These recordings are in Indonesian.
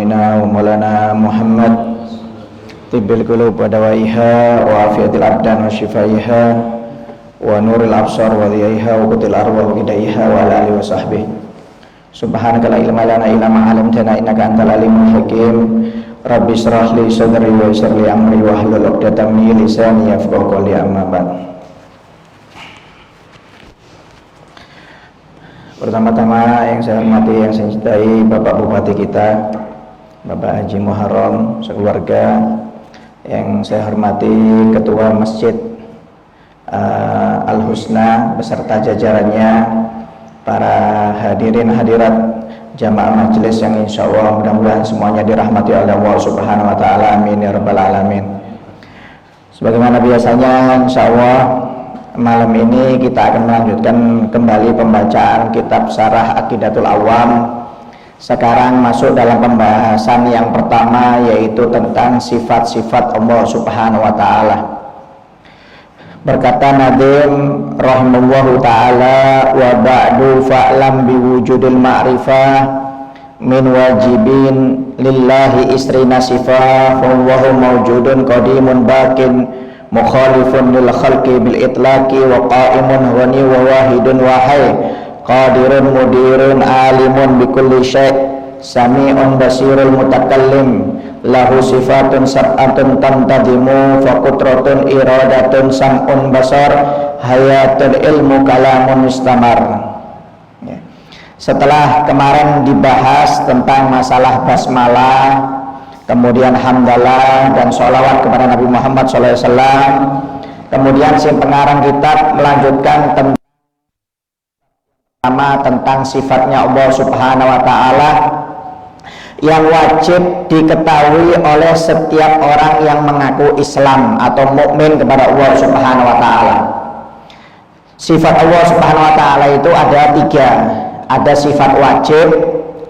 rasulina wa maulana Muhammad tibbil qulub wa dawaiha wa afiatil abdan wa shifaiha wa nuril absar wa dhiyaiha wa qutil arwah wa qidaiha wa ala alihi wa sahbihi. Subhanaka la ilma lana illa ma 'allamtana innaka antal alimul hakim. Rabbi shrah li sadri wa yassir li amri wa hlul 'uqdatam min lisani yafqahu qawli, amma ba'd. Pertama-tama yang saya hormati, yang saya cintai Bapak Bupati kita, Bapak Haji Muharram sekeluarga. Yang saya hormati Ketua Masjid Al-Husna beserta jajarannya, para hadirin hadirat jamaah majelis yang insya Allah mudah-mudahan semuanya dirahmati oleh Allah Subhanahu wa Ta'ala, amin ya rabbal alamin. Sebagaimana biasanya, insya Allah malam ini kita akan melanjutkan kembali pembacaan kitab Syarah Aqidatul Awam. Sekarang masuk dalam pembahasan yang pertama, yaitu tentang sifat-sifat Allah Subhanahu wa Ta'ala. Berkata Nadim rahimahullahu ta'ala, wa ba'du fa'lam biwujudil ma'rifah min wajibin lillahi isrina sifah fawwahu mawjudun qadimun bakin mukhalifun lil khalqi bil itlaqi wa qa'imun wani wa wahidun wahai qadirun mudirun alimun bikulli syai' sami'un basirul mutakallim lahu sifatun sab'atun tantadimu faqutratun iradatun sam'un basar hayatul ilmu kalamun istamar. Setelah kemarin dibahas tentang masalah basmalah, kemudian hamdalah dan sholawat kepada Nabi Muhammad SAW, kemudian si pengarang kitab melanjutkan tentang sifatnya Allah Subhanahu wa Ta'ala yang wajib diketahui oleh setiap orang yang mengaku Islam atau mukmin kepada Allah Subhanahu wa Ta'ala. Sifat Allah Subhanahu wa Ta'ala itu ada tiga. Ada sifat wajib,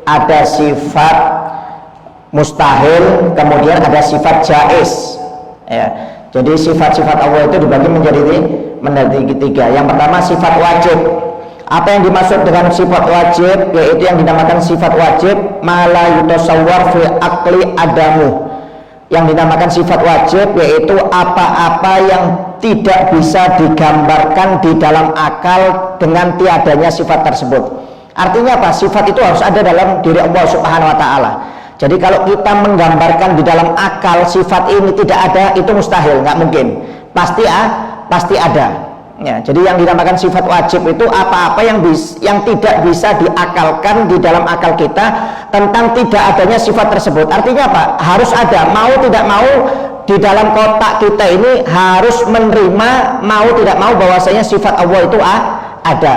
ada sifat mustahil, kemudian ada sifat jaiz. Ya. Jadi sifat-sifat Allah itu dibagi menjadi tiga. Yang pertama sifat wajib. Apa yang dimaksud dengan sifat wajib? Yaitu yang dinamakan sifat wajib mala yutasawwar fi aqli adamu. Yang dinamakan sifat wajib yaitu apa-apa yang tidak bisa digambarkan di dalam akal dengan tiadanya sifat tersebut. Artinya apa? Sifat itu harus ada dalam diri Allah Subhanahu wa Ta'ala. Jadi kalau kita menggambarkan di dalam akal sifat ini tidak ada, itu mustahil, nggak mungkin. Pasti ada. Ya, jadi yang dinamakan sifat wajib itu apa-apa yang tidak bisa diakalkan di dalam akal kita tentang tidak adanya sifat tersebut. Artinya apa? Harus ada, mau tidak mau di dalam kotak kita ini harus menerima, mau tidak mau bahwasanya sifat Allah itu ada.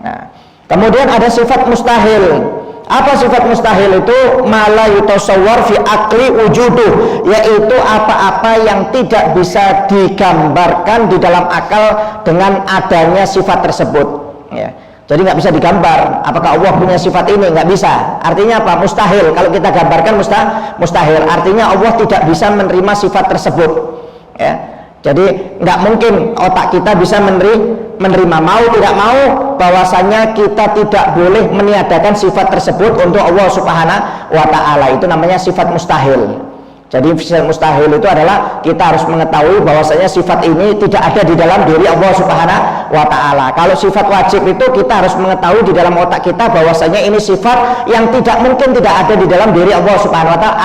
Nah, kemudian ada sifat mustahil. Apa sifat mustahil itu? Mala yutasawwar fi aqli wujuduh, yaitu apa-apa yang tidak bisa digambarkan di dalam akal dengan adanya sifat tersebut. Ya. Jadi nggak bisa digambar. Apakah Allah punya sifat ini? Nggak bisa. Artinya apa? Mustahil. Kalau kita gambarkan mustahil. Artinya Allah tidak bisa menerima sifat tersebut. Ya. Jadi nggak mungkin otak kita bisa menerima, mau tidak mau bahwasanya kita tidak boleh meniadakan sifat tersebut untuk Allah Subhanahu wa Ta'ala. Itu namanya sifat mustahil. Jadi sifat mustahil itu adalah kita harus mengetahui bahwasanya sifat ini tidak ada di dalam diri Allah Subhanahu wa Ta'ala. Kalau sifat wajib itu kita harus mengetahui di dalam otak kita bahwasanya ini sifat yang tidak mungkin tidak ada di dalam diri Allah Subhanahu wa Ta'ala.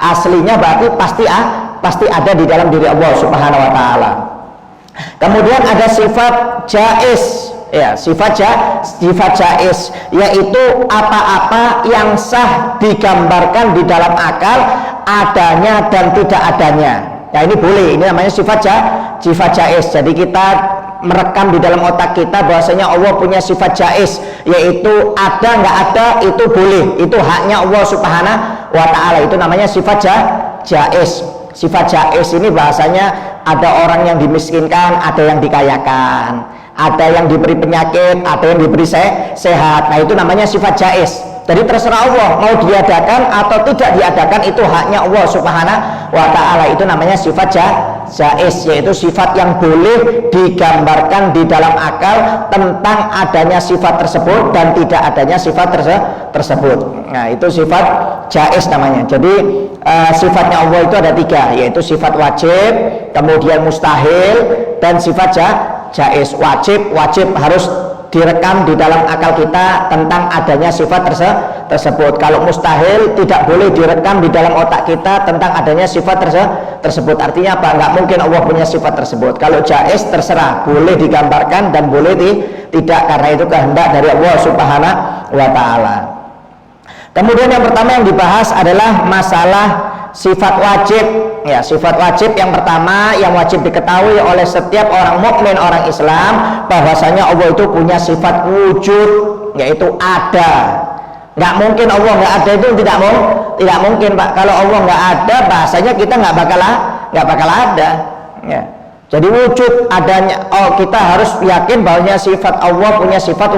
Aslinya berarti pasti ada di dalam diri Allah Subhanahu wa Ta'ala. Kemudian ada sifat jaiz. Ya, sifat jaiz yaitu apa-apa yang sah digambarkan di dalam akal adanya dan tidak adanya. Ya, ini boleh. Ini namanya sifat jaiz. Jadi kita merekam di dalam otak kita bahwasanya Allah punya sifat jaiz, yaitu ada nggak ada itu boleh. Itu haknya Allah Subhanahu wa Ta'ala. Itu namanya sifat jaiz. Sifat jaiz ini bahasanya ada orang yang dimiskinkan, ada yang dikayakan, ada yang diberi penyakit, ada yang diberi sehat. Nah, itu namanya sifat jaiz. Jadi terserah Allah mau diadakan atau tidak diadakan, itu haknya Allah Subhanahu wa Ta'ala. Itu namanya sifat jais, yaitu sifat yang boleh digambarkan di dalam akal tentang adanya sifat tersebut dan tidak adanya sifat tersebut. Nah, itu sifat jais namanya. Jadi sifatnya Allah itu ada 3, yaitu sifat wajib, kemudian mustahil, dan sifat jais. Wajib harus direkam di dalam akal kita tentang adanya sifat tersebut. Kalau mustahil tidak boleh direkam di dalam otak kita tentang adanya sifat tersebut. Artinya apa? Nggak mungkin Allah punya sifat tersebut. Kalau jais terserah, boleh digambarkan dan boleh tidak, karena itu kehendak dari Allah Subhanahu wa Ta'ala. Kemudian yang pertama yang dibahas adalah masalah sifat wajib. Ya, sifat wajib yang pertama yang wajib diketahui oleh setiap orang mukmin, orang Islam, bahwasanya Allah itu punya sifat wujud, yaitu ada. Nggak mungkin Allah nggak ada, itu tidak mungkin, Pak. Kalau Allah nggak ada, bahasanya kita nggak bakal ada. Ya. Jadi wujud adanya, kita harus yakin bahwasanya sifat Allah punya sifat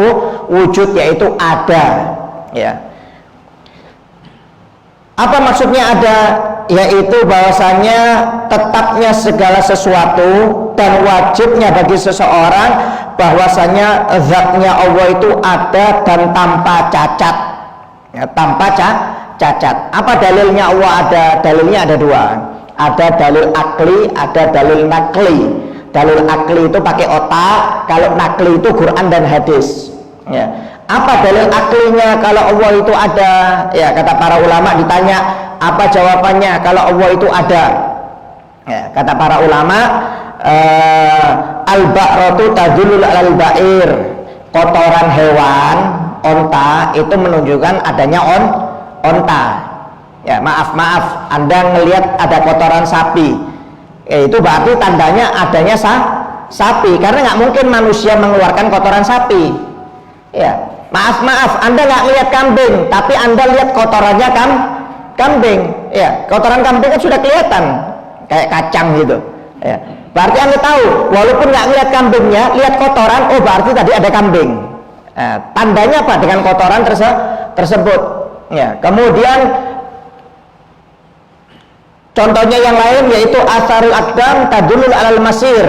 wujud, yaitu ada. Ya. Apa maksudnya ada? Yaitu bahwasanya tetapnya segala sesuatu dan wajibnya bagi seseorang bahwasanya zatnya Allah itu ada dan tanpa cacat. Ya, tanpa cacat. Apa dalilnya Allah ada? Dalilnya ada 2. Ada dalil akli, ada dalil nakli. Dalil akli itu pakai otak, kalau nakli itu Quran dan hadis. Ya. Apa dalil aklinya kalau Allah itu ada? Ya, kata para ulama, ditanya apa jawabannya kalau Allah itu ada? Ya, kata para ulama, al-ba'ratu tadulul al-ba'ir. Kotoran hewan, onta, itu menunjukkan adanya onta. Ya, maaf, Anda ngelihat ada kotoran sapi, itu berarti tandanya adanya sapi, karena nggak mungkin manusia mengeluarkan kotoran sapi. Ya, maaf, Anda nggak lihat kambing, tapi Anda lihat kotorannya kambing. Ya, kotoran kambing kan sudah kelihatan kayak kacang gitu. Ya, berarti Anda tahu, walaupun nggak lihat kambingnya, lihat kotoran, oh berarti tadi ada kambing. Tandanya apa? Dengan kotoran tersebut. Ya, kemudian contohnya yang lain yaitu asarul aqdam tadulul alal masir,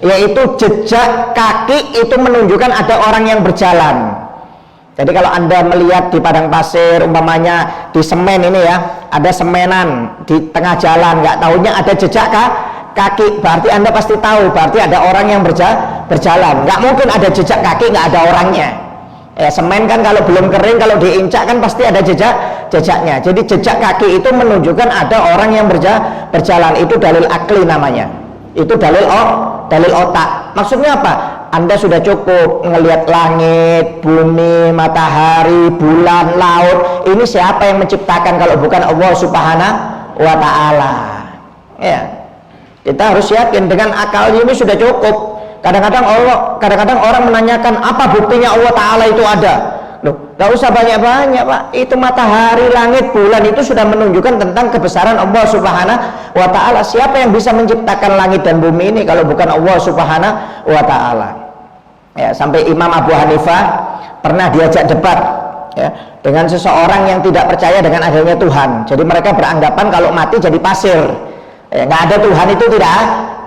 yaitu jejak kaki itu menunjukkan ada orang yang berjalan. Jadi kalau Anda melihat di padang pasir, umpamanya di semen ini ya, ada semenan di tengah jalan, nggak tahunya ada jejak kaki, berarti Anda pasti tahu, berarti ada orang yang berjalan. Nggak mungkin ada jejak kaki nggak ada orangnya. Ya, semen kan kalau belum kering, kalau diinjak kan pasti ada jejaknya. Jadi jejak kaki itu menunjukkan ada orang yang berjalan. Itu dalil akli namanya. Itu dalil otak. Maksudnya apa? Anda sudah cukup ngelihat langit, bumi, matahari, bulan, laut. Ini siapa yang menciptakan kalau bukan Allah Subhanahu wa Ta'ala? Ya, kita harus yakin dengan akal ini sudah cukup. Kadang-kadang orang menanyakan apa buktinya Allah Ta'ala itu ada. Loh, gak usah banyak-banyak, Pak. Itu matahari, langit, bulan itu sudah menunjukkan tentang kebesaran Allah Subhanahu wa Ta'ala. Siapa yang bisa menciptakan langit dan bumi ini kalau bukan Allah Subhanahu wa Ta'ala? Ya, sampai Imam Abu Hanifah pernah diajak debat ya, dengan seseorang yang tidak percaya dengan adanya Tuhan. Jadi mereka beranggapan kalau mati jadi pasir. Ya, nggak ada Tuhan itu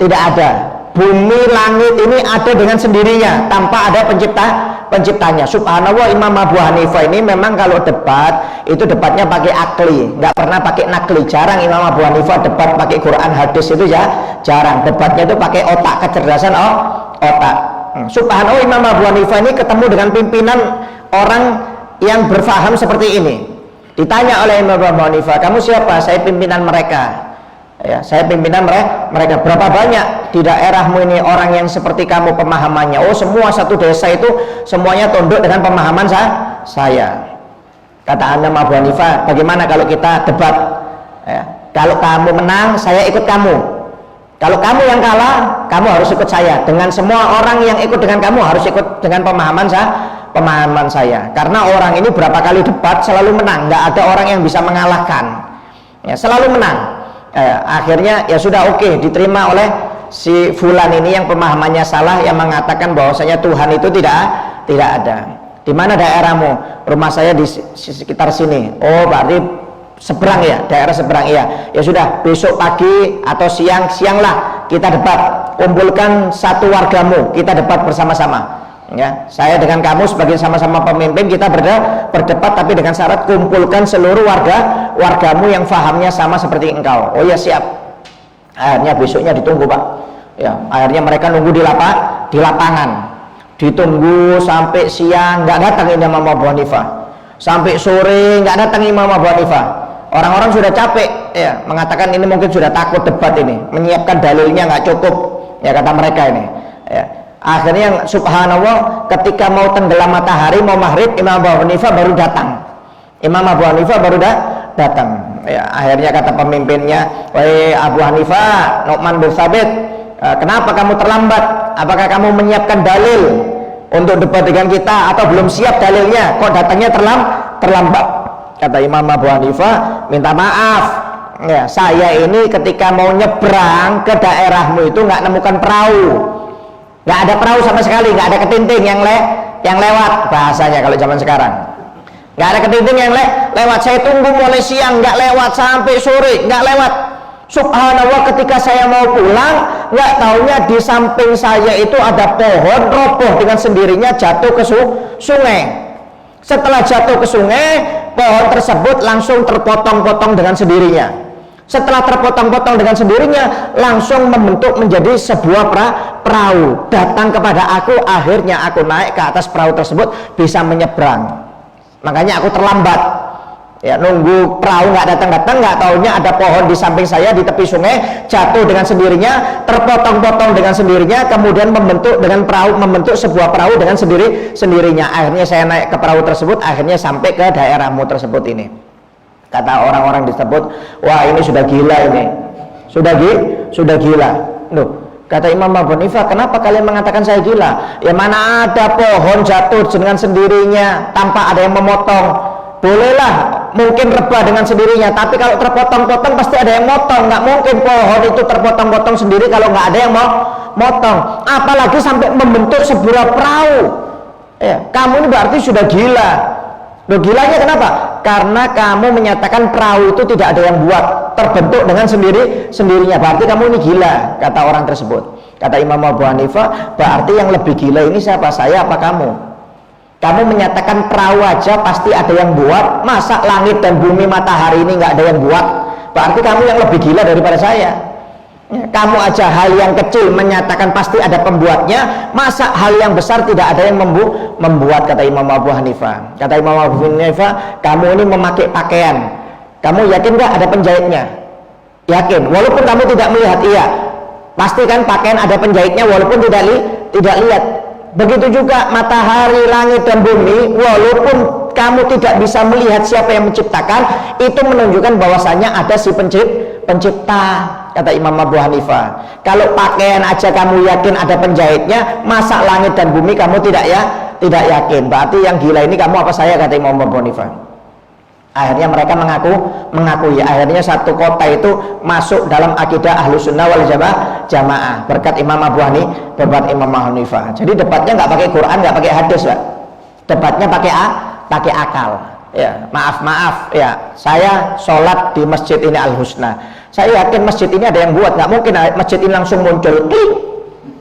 tidak ada. Bumi, langit ini ada dengan sendirinya tanpa ada penciptanya. Subhanallah, Imam Abu Hanifah ini memang kalau debat itu debatnya pakai akli, nggak pernah pakai nakli. Jarang Imam Abu Hanifah debat pakai Quran hadis, itu ya jarang. Debatnya itu pakai otak, kecerdasan otak. Subhanallah, Imam Abu Hanifah ini ketemu dengan pimpinan orang yang berfaham seperti ini. Ditanya oleh Imam Abu Hanifah, kamu siapa? Saya pimpinan mereka. Ya, saya pimpinan mereka. Berapa banyak di daerahmu ini orang yang seperti kamu pemahamannya? Oh, semua satu desa itu semuanya tunduk dengan pemahaman saya. Kata Imam Abu Hanifah, bagaimana kalau kita debat? Ya, kalau kamu menang, saya ikut kamu. Kalau kamu yang kalah, kamu harus ikut saya. Dengan semua orang yang ikut dengan kamu harus ikut dengan pemahaman saya. Karena orang ini berapa kali debat selalu menang, nggak ada orang yang bisa mengalahkan. Ya, selalu menang. Akhirnya ya sudah, oke, diterima oleh si fulan ini yang pemahamannya salah, yang mengatakan bahwasanya Tuhan itu tidak ada. Di mana daerahmu? Rumah saya di sekitar sini. Oh, berarti seberang ya, daerah seberang ya. Ya sudah, besok pagi atau sianglah kita debat. Kumpulkan satu wargamu, kita debat bersama-sama. Ya, saya dengan kamu sebagai sama-sama pemimpin, kita berdebat, tapi dengan syarat kumpulkan seluruh wargamu yang fahamnya sama seperti engkau. Oh ya, siap. Akhirnya besoknya ditunggu, Pak. Ya, akhirnya mereka nunggu di lapangan. Ditunggu sampai siang, nggak datang Imam Abu Hanifah. Sampai sore nggak datang Imam Abu Hanifah. Orang-orang sudah capek, ya, mengatakan ini mungkin sudah takut debat ini, menyiapkan dalilnya nggak cukup, ya kata mereka ini. Ya. Akhirnya subhanallah, ketika mau tenggelam matahari, mau maghrib, Imam Abu Hanifah baru datang. Imam Abu Hanifah baru datang. Ya, akhirnya kata pemimpinnya, "Wahai Abu Hanifah, Nu'man bin Tsabit, kenapa kamu terlambat? Apakah kamu menyiapkan dalil untuk debat dengan kita atau belum siap dalilnya? Kok datangnya terlambat?" Kata Imam Abu Hanifah, "Minta maaf. Ya, saya ini ketika mau nyebrang ke daerahmu itu nggak nemukan perahu. Nggak ada perahu sama sekali, nggak ada ketinting yang lewat, bahasanya kalau zaman sekarang. Nggak ada ketinting yang lewat. Saya tunggu mulai siang, nggak lewat, sampai sore nggak lewat. Subhanallah, ketika saya mau pulang, nggak taunya di samping saya itu ada pohon roboh dengan sendirinya jatuh ke sungai. Setelah jatuh ke sungai, pohon tersebut langsung terpotong-potong dengan sendirinya. Setelah terpotong-potong dengan sendirinya, langsung membentuk menjadi sebuah perahu. Datang kepada aku, akhirnya aku naik ke atas perahu tersebut, bisa menyeberang. Makanya aku terlambat. Ya, nunggu perahu nggak datang-datang, nggak taunya ada pohon di samping saya di tepi sungai, jatuh dengan sendirinya, terpotong-potong dengan sendirinya, kemudian membentuk sebuah perahu dengan sendirinya. Akhirnya saya naik ke perahu tersebut, akhirnya sampai ke daerahmu tersebut ini." Kata orang-orang disebut, "Wah, ini sudah gila ini. Sudah gila." Loh, kata Imam Abu Hanifah, "Kenapa kalian mengatakan saya gila? Ya mana ada pohon jatuh dengan sendirinya tanpa ada yang memotong. Bolehlah mungkin rebah dengan sendirinya, tapi kalau terpotong-potong pasti ada yang motong. Nggak mungkin pohon itu terpotong-potong sendiri kalau nggak ada yang mau motong. Apalagi sampai membentuk sebuah perahu. Ya, kamu ini berarti sudah gila." Loh, gilanya kenapa? Karena kamu menyatakan perahu itu tidak ada yang buat, terbentuk dengan sendirinya. Berarti kamu ini gila, kata orang tersebut. Kata Imam Abu Hanifah, berarti yang lebih gila ini siapa? Saya apa kamu? Kamu menyatakan perahu aja pasti ada yang buat, masa langit dan bumi matahari ini nggak ada yang buat? Berarti kamu yang lebih gila daripada saya. Kamu aja hal yang kecil menyatakan pasti ada pembuatnya, masa hal yang besar tidak ada yang membuat, kata Imam Abu Hanifah. Kata Imam Abu Hanifah, kamu ini memakai pakaian, kamu yakin nggak ada penjahitnya? Yakin, walaupun kamu tidak melihat. Iya, pasti kan pakaian ada penjahitnya walaupun tidak lihat. Begitu juga matahari, langit dan bumi, walaupun kamu tidak bisa melihat siapa yang menciptakan, itu menunjukkan bahwasanya ada si pencipta, kata Imam Abu Hanifah. Kalau pakaian aja kamu yakin ada penjahitnya, masa langit dan bumi kamu tidak yakin? Berarti yang gila ini kamu apa saya, kata Imam Abu Hanifah. Akhirnya mereka mengakui. Akhirnya satu kota itu masuk dalam akidah Ahlus Sunnah wal Jamaah berkat Imam Abu Hanifah. Jadi debatnya nggak pakai Quran, nggak pakai hadis, Pak. Debatnya pakai akal. Ya, maaf ya, saya sholat di masjid ini Al Husna. Saya yakin masjid ini ada yang buat, nggak mungkin masjid ini langsung muncul. Klik.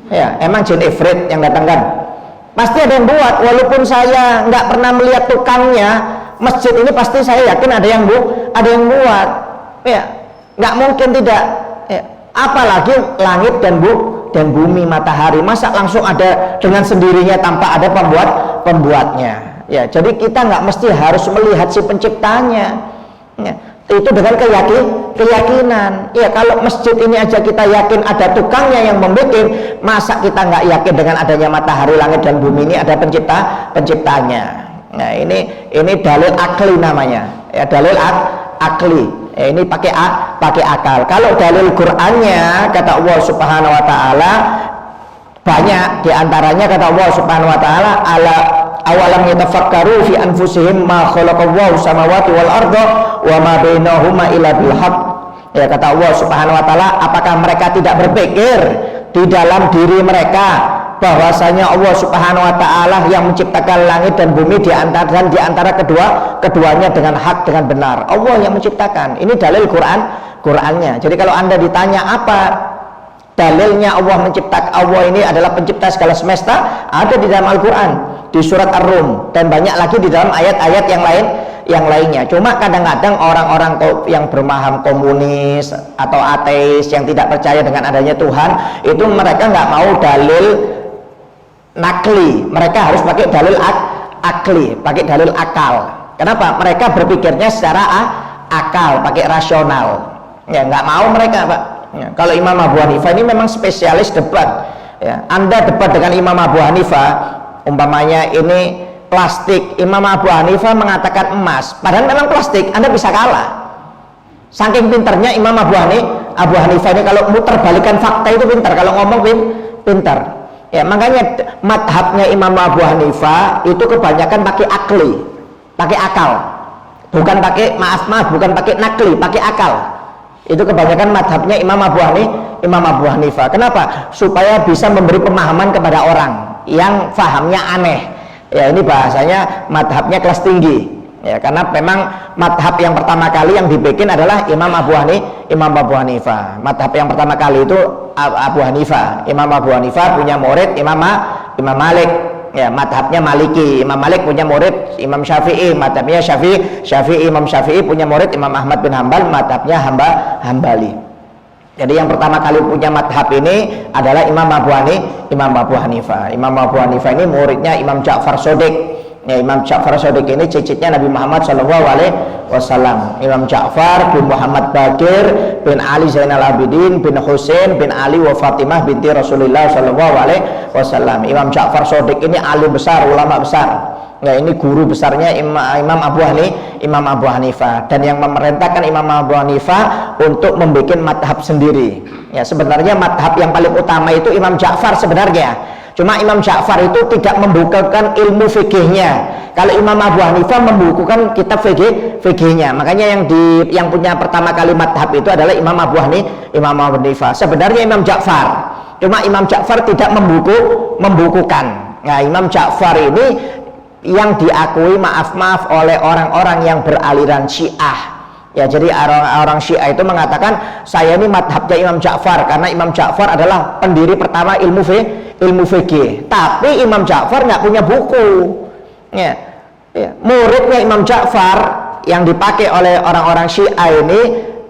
Ya, emang jin ifrit yang datang kan? Pasti ada yang buat, walaupun saya nggak pernah melihat tukangnya. Masjid ini pasti saya yakin ada yang buat. Ya, nggak mungkin tidak. Ya, apalagi langit dan bumi, matahari, masa langsung ada dengan sendirinya tanpa ada pembuatnya. Ya, jadi kita nggak mesti harus melihat si penciptanya. Ya, itu dengan keyakinan. Ya, kalau masjid ini aja kita yakin ada tukangnya yang membuat, masa kita nggak yakin dengan adanya matahari, langit dan bumi ini ada penciptanya. Nah, ini dalil akli namanya. Ya, dalil akli. Ya, ini pakai akal. Kalau dalil Qur'annya, kata Allah Subhanahu wa taala, banyak diantaranya kata Allah Subhanahu wa taala, awalam yatafakkaru fi anfusihim ma khalaqallahu samawati wal arda wa ma bainahuma illa bil haqq. Ya, kata Allah Subhanahu wa taala, apakah mereka tidak berpikir di dalam diri mereka bahwasanya Allah Subhanahu wa taala yang menciptakan langit dan bumi di antara keduanya dengan hak, dengan benar. Allah yang menciptakan. Ini dalil Qur'annya. Jadi kalau Anda ditanya apa dalilnya Allah menciptakan, Allah ini adalah pencipta segala semesta, ada di dalam Al-Qur'an, di surat Ar-Rum, dan banyak lagi di dalam ayat-ayat yang lainnya. Cuma kadang-kadang orang-orang yang berpaham komunis atau ateis yang tidak percaya dengan adanya Tuhan, itu mereka nggak mau dalil nakli, mereka harus pakai dalil akli, pakai dalil akal. Kenapa? Mereka berpikirnya secara akal, pakai rasional. Ya, nggak mau mereka, Pak. Ya, kalau Imam Abu Hanifah ini memang spesialis debat. Ya, Anda debat dengan Imam Abu Hanifah, umpamanya ini plastik, Imam Abu Hanifah mengatakan emas, padahal memang plastik, Anda bisa kalah. Saking pinternya Imam Abu Hanifah ini, kalau muter balikan fakta itu pintar, kalau ngomong pintar. Ya, makanya madhabnya Imam Abu Hanifah itu kebanyakan pakai akli, pakai akal, bukan pakai bukan pakai nakli, pakai akal. Itu kebanyakan madhabnya Imam Abu Hanifah. Kenapa? Supaya bisa memberi pemahaman kepada orang yang fahamnya aneh. Ya, ini bahasanya madhabnya kelas tinggi. Ya, karena memang madhab yang pertama kali yang dibikin adalah Imam Abu Hanifah. Madhab yang pertama kali itu Abu Hanifah. Imam Abu Hanifah punya murid Imam Malik. Ya, madhabnya Maliki. Imam Malik punya murid Imam Syafi'i, madhabnya Syafi'i. Imam Syafi'i punya murid Imam Ahmad bin Hambal, madhabnya Hambali. Jadi yang pertama kali punya madhab ini adalah Imam Abu Hanifah. Imam Abu Hanifah ini muridnya Imam Ja'far Shadiq. Ya, Imam Ja'far Shadiq ini cicitnya Nabi Muhammad SAW. Imam Ja'far bin Muhammad Bakir bin Ali Zainal Abidin bin Husain bin Ali wa Fatimah binti Rasulullah SAW. Imam Ja'far Shadiq ini alim besar, ulama besar. Ya, ini guru besarnya Imam Abu Hanifah, dan yang memerintahkan Imam Abu Hanifah untuk membuat madhab sendiri. Ya, sebenarnya madhab yang paling utama itu Imam Ja'far sebenarnya. Cuma Imam Ja'far itu tidak membukukan ilmu fikihnya. Kalau Imam Abu Hanifah membukukan kitab fikihnya. Makanya yang punya pertama kali madhab itu adalah Imam Abu Hanifah. Sebenarnya Imam Ja'far. Cuma Imam Ja'far tidak membukukan. Nah, Imam Ja'far ini yang diakui maaf oleh orang-orang yang beraliran Syiah. Ya, jadi orang Syiah itu mengatakan saya ini madhabnya Imam Ja'far karena Imam Ja'far adalah pendiri pertama ilmu fikih. Tapi Imam Ja'far nggak punya buku. Ya, muridnya Imam Ja'far yang dipakai oleh orang-orang Syiah ini,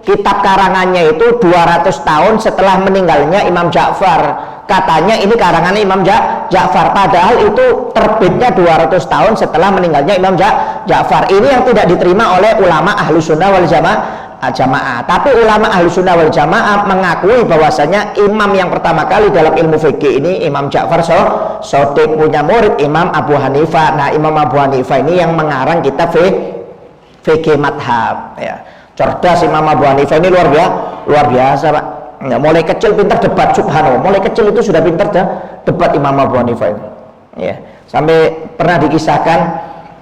kitab karangannya itu 200 tahun setelah meninggalnya Imam Ja'far. Katanya ini karangannya Imam Ja'far, padahal itu terbitnya 200 tahun setelah meninggalnya Imam Ja'far. Ini yang tidak diterima oleh ulama Ahlus Sunnah wal Jamaah. Tapi ulama Ahlus Sunnah wal Jamaah mengakui bahwasanya imam yang pertama kali dalam ilmu fikih ini Imam Ja'far Shadiq, punya murid Imam Abu Hanifah. Nah, Imam Abu Hanifah ini yang mengarang kitab fikih madhab. Ya, cerdas Imam Abu Hanifah ini luar biasa, Pak. Ya, mulai kecil pintar debat, subhanallah. Mulai kecil itu sudah pintar debat Imam Abu Hanifah ini. Ya, sampai pernah dikisahkan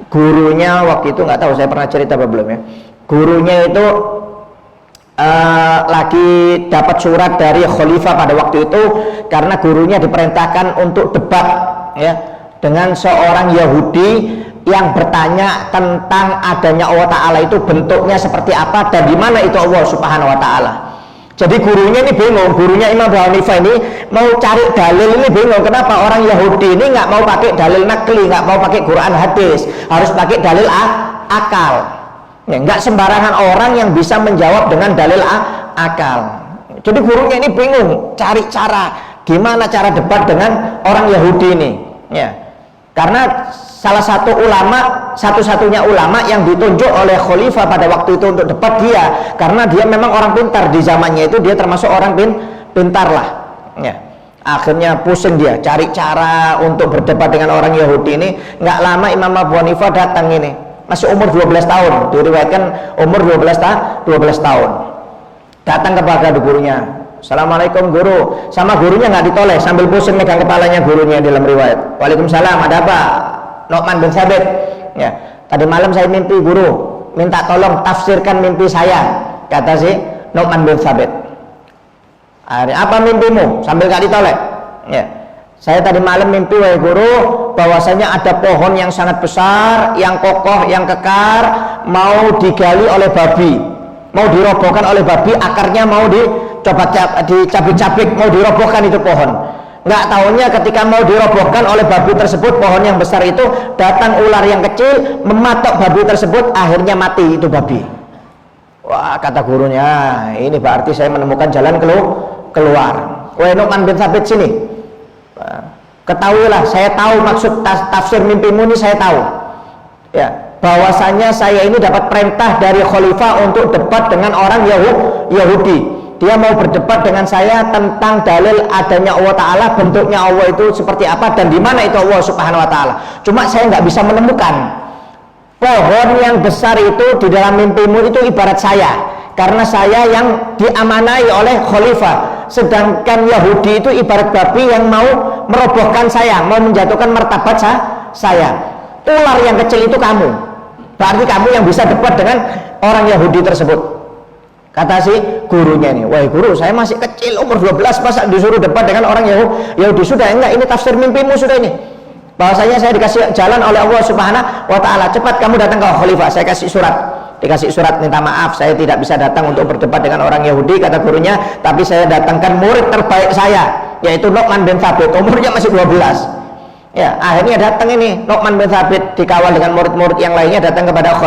gurunya waktu itu, nggak tahu saya pernah cerita apa belum ya. Gurunya itu lagi dapat surat dari khalifah pada waktu itu karena gurunya diperintahkan untuk debat ya dengan seorang Yahudi yang bertanya tentang adanya Allah Ta'ala itu bentuknya seperti apa dan di mana itu Allah Subhanahu Wa Ta'ala. Jadi gurunya ini bingung, gurunya Imam Abu Hanifah ini mau cari dalil ini bingung. Kenapa orang Yahudi ini nggak mau pakai dalil nakli, nggak mau pakai Quran hadis, harus pakai dalil akal. Ya, nggak sembarangan orang yang bisa menjawab dengan dalil akal. Jadi gurunya ini bingung cari cara gimana cara debat dengan orang Yahudi ini. Ya, karena salah satu ulama, satu-satunya ulama yang ditunjuk oleh khalifah pada waktu itu untuk debat dia, karena dia memang orang pintar di zamannya itu, dia termasuk orang pintar lah. Ya. Akhirnya pusing dia cari cara untuk berdebat dengan orang Yahudi ini. Nggak lama Imam Abu Hanifah datang ini, masih umur 12 tahun, diriwayatkan umur 12 tahun. Datang kepada gurunya, Assalamualaikum guru. Sama gurunya nggak ditoleh, sambil pusing megang kepalanya gurunya dalam riwayat. Waalaikumsalam, ada apa? Nu'man bin Thabit. Ya, tadi malam saya mimpi guru, minta tolong tafsirkan mimpi saya, kata si Nu'man bin Thabit. Apa mimpimu? Sambil gak ditoleh. Ya, Saya tadi malam mimpi, wahai guru, bahwasanya ada pohon yang sangat besar, yang kokoh, yang kekar, mau digali oleh babi, mau dirobohkan oleh babi, akarnya mau dicabik-cabik, mau dirobohkan itu pohon. Nggak tahunya ketika mau dirobohkan oleh babi tersebut, pohon yang besar itu, datang ular yang kecil, mematok babi tersebut, akhirnya mati itu babi. Wah, kata gurunya, ini berarti saya menemukan jalan keluar. Wahai Nu'man bin Thabit, sini. Ketahuilah, saya tahu maksud tafsir mimpimu ini, saya tahu. Ya, bahwasanya saya ini dapat perintah dari khalifah untuk debat dengan orang Yahudi. Dia mau berdebat dengan saya tentang dalil adanya Allah Ta'ala, bentuknya Allah itu seperti apa, dan di mana itu Allah Subhanahu Wa Ta'ala. Cuma saya nggak bisa menemukan. Pohon yang besar itu di dalam mimpimu itu ibarat saya, karena saya yang diamanai oleh khalifah, sedangkan Yahudi itu ibarat babi yang mau merobohkan saya, mau menjatuhkan martabat saya. Ular yang kecil itu kamu, berarti kamu yang bisa debat dengan orang Yahudi tersebut. Kata si gurunya ini, wahai guru, saya masih kecil, umur 12, masa disuruh debat dengan orang Yahudi? Sudah, enggak, ini tafsir mimpimu sudah ini, bahwasanya saya dikasih jalan oleh Allah Subhanahu Wa Ta'ala. Cepat kamu datang ke khalifah, saya kasih surat. Dikasih surat, minta maaf saya tidak bisa datang untuk berdebat dengan orang Yahudi, kata gurunya, tapi saya datangkan murid terbaik saya, yaitu Nu'man bin Thabit, umurnya masih 12. Ya, akhirnya datang ini Nu'man bin Thabit dikawal dengan murid-murid yang lainnya, datang kepada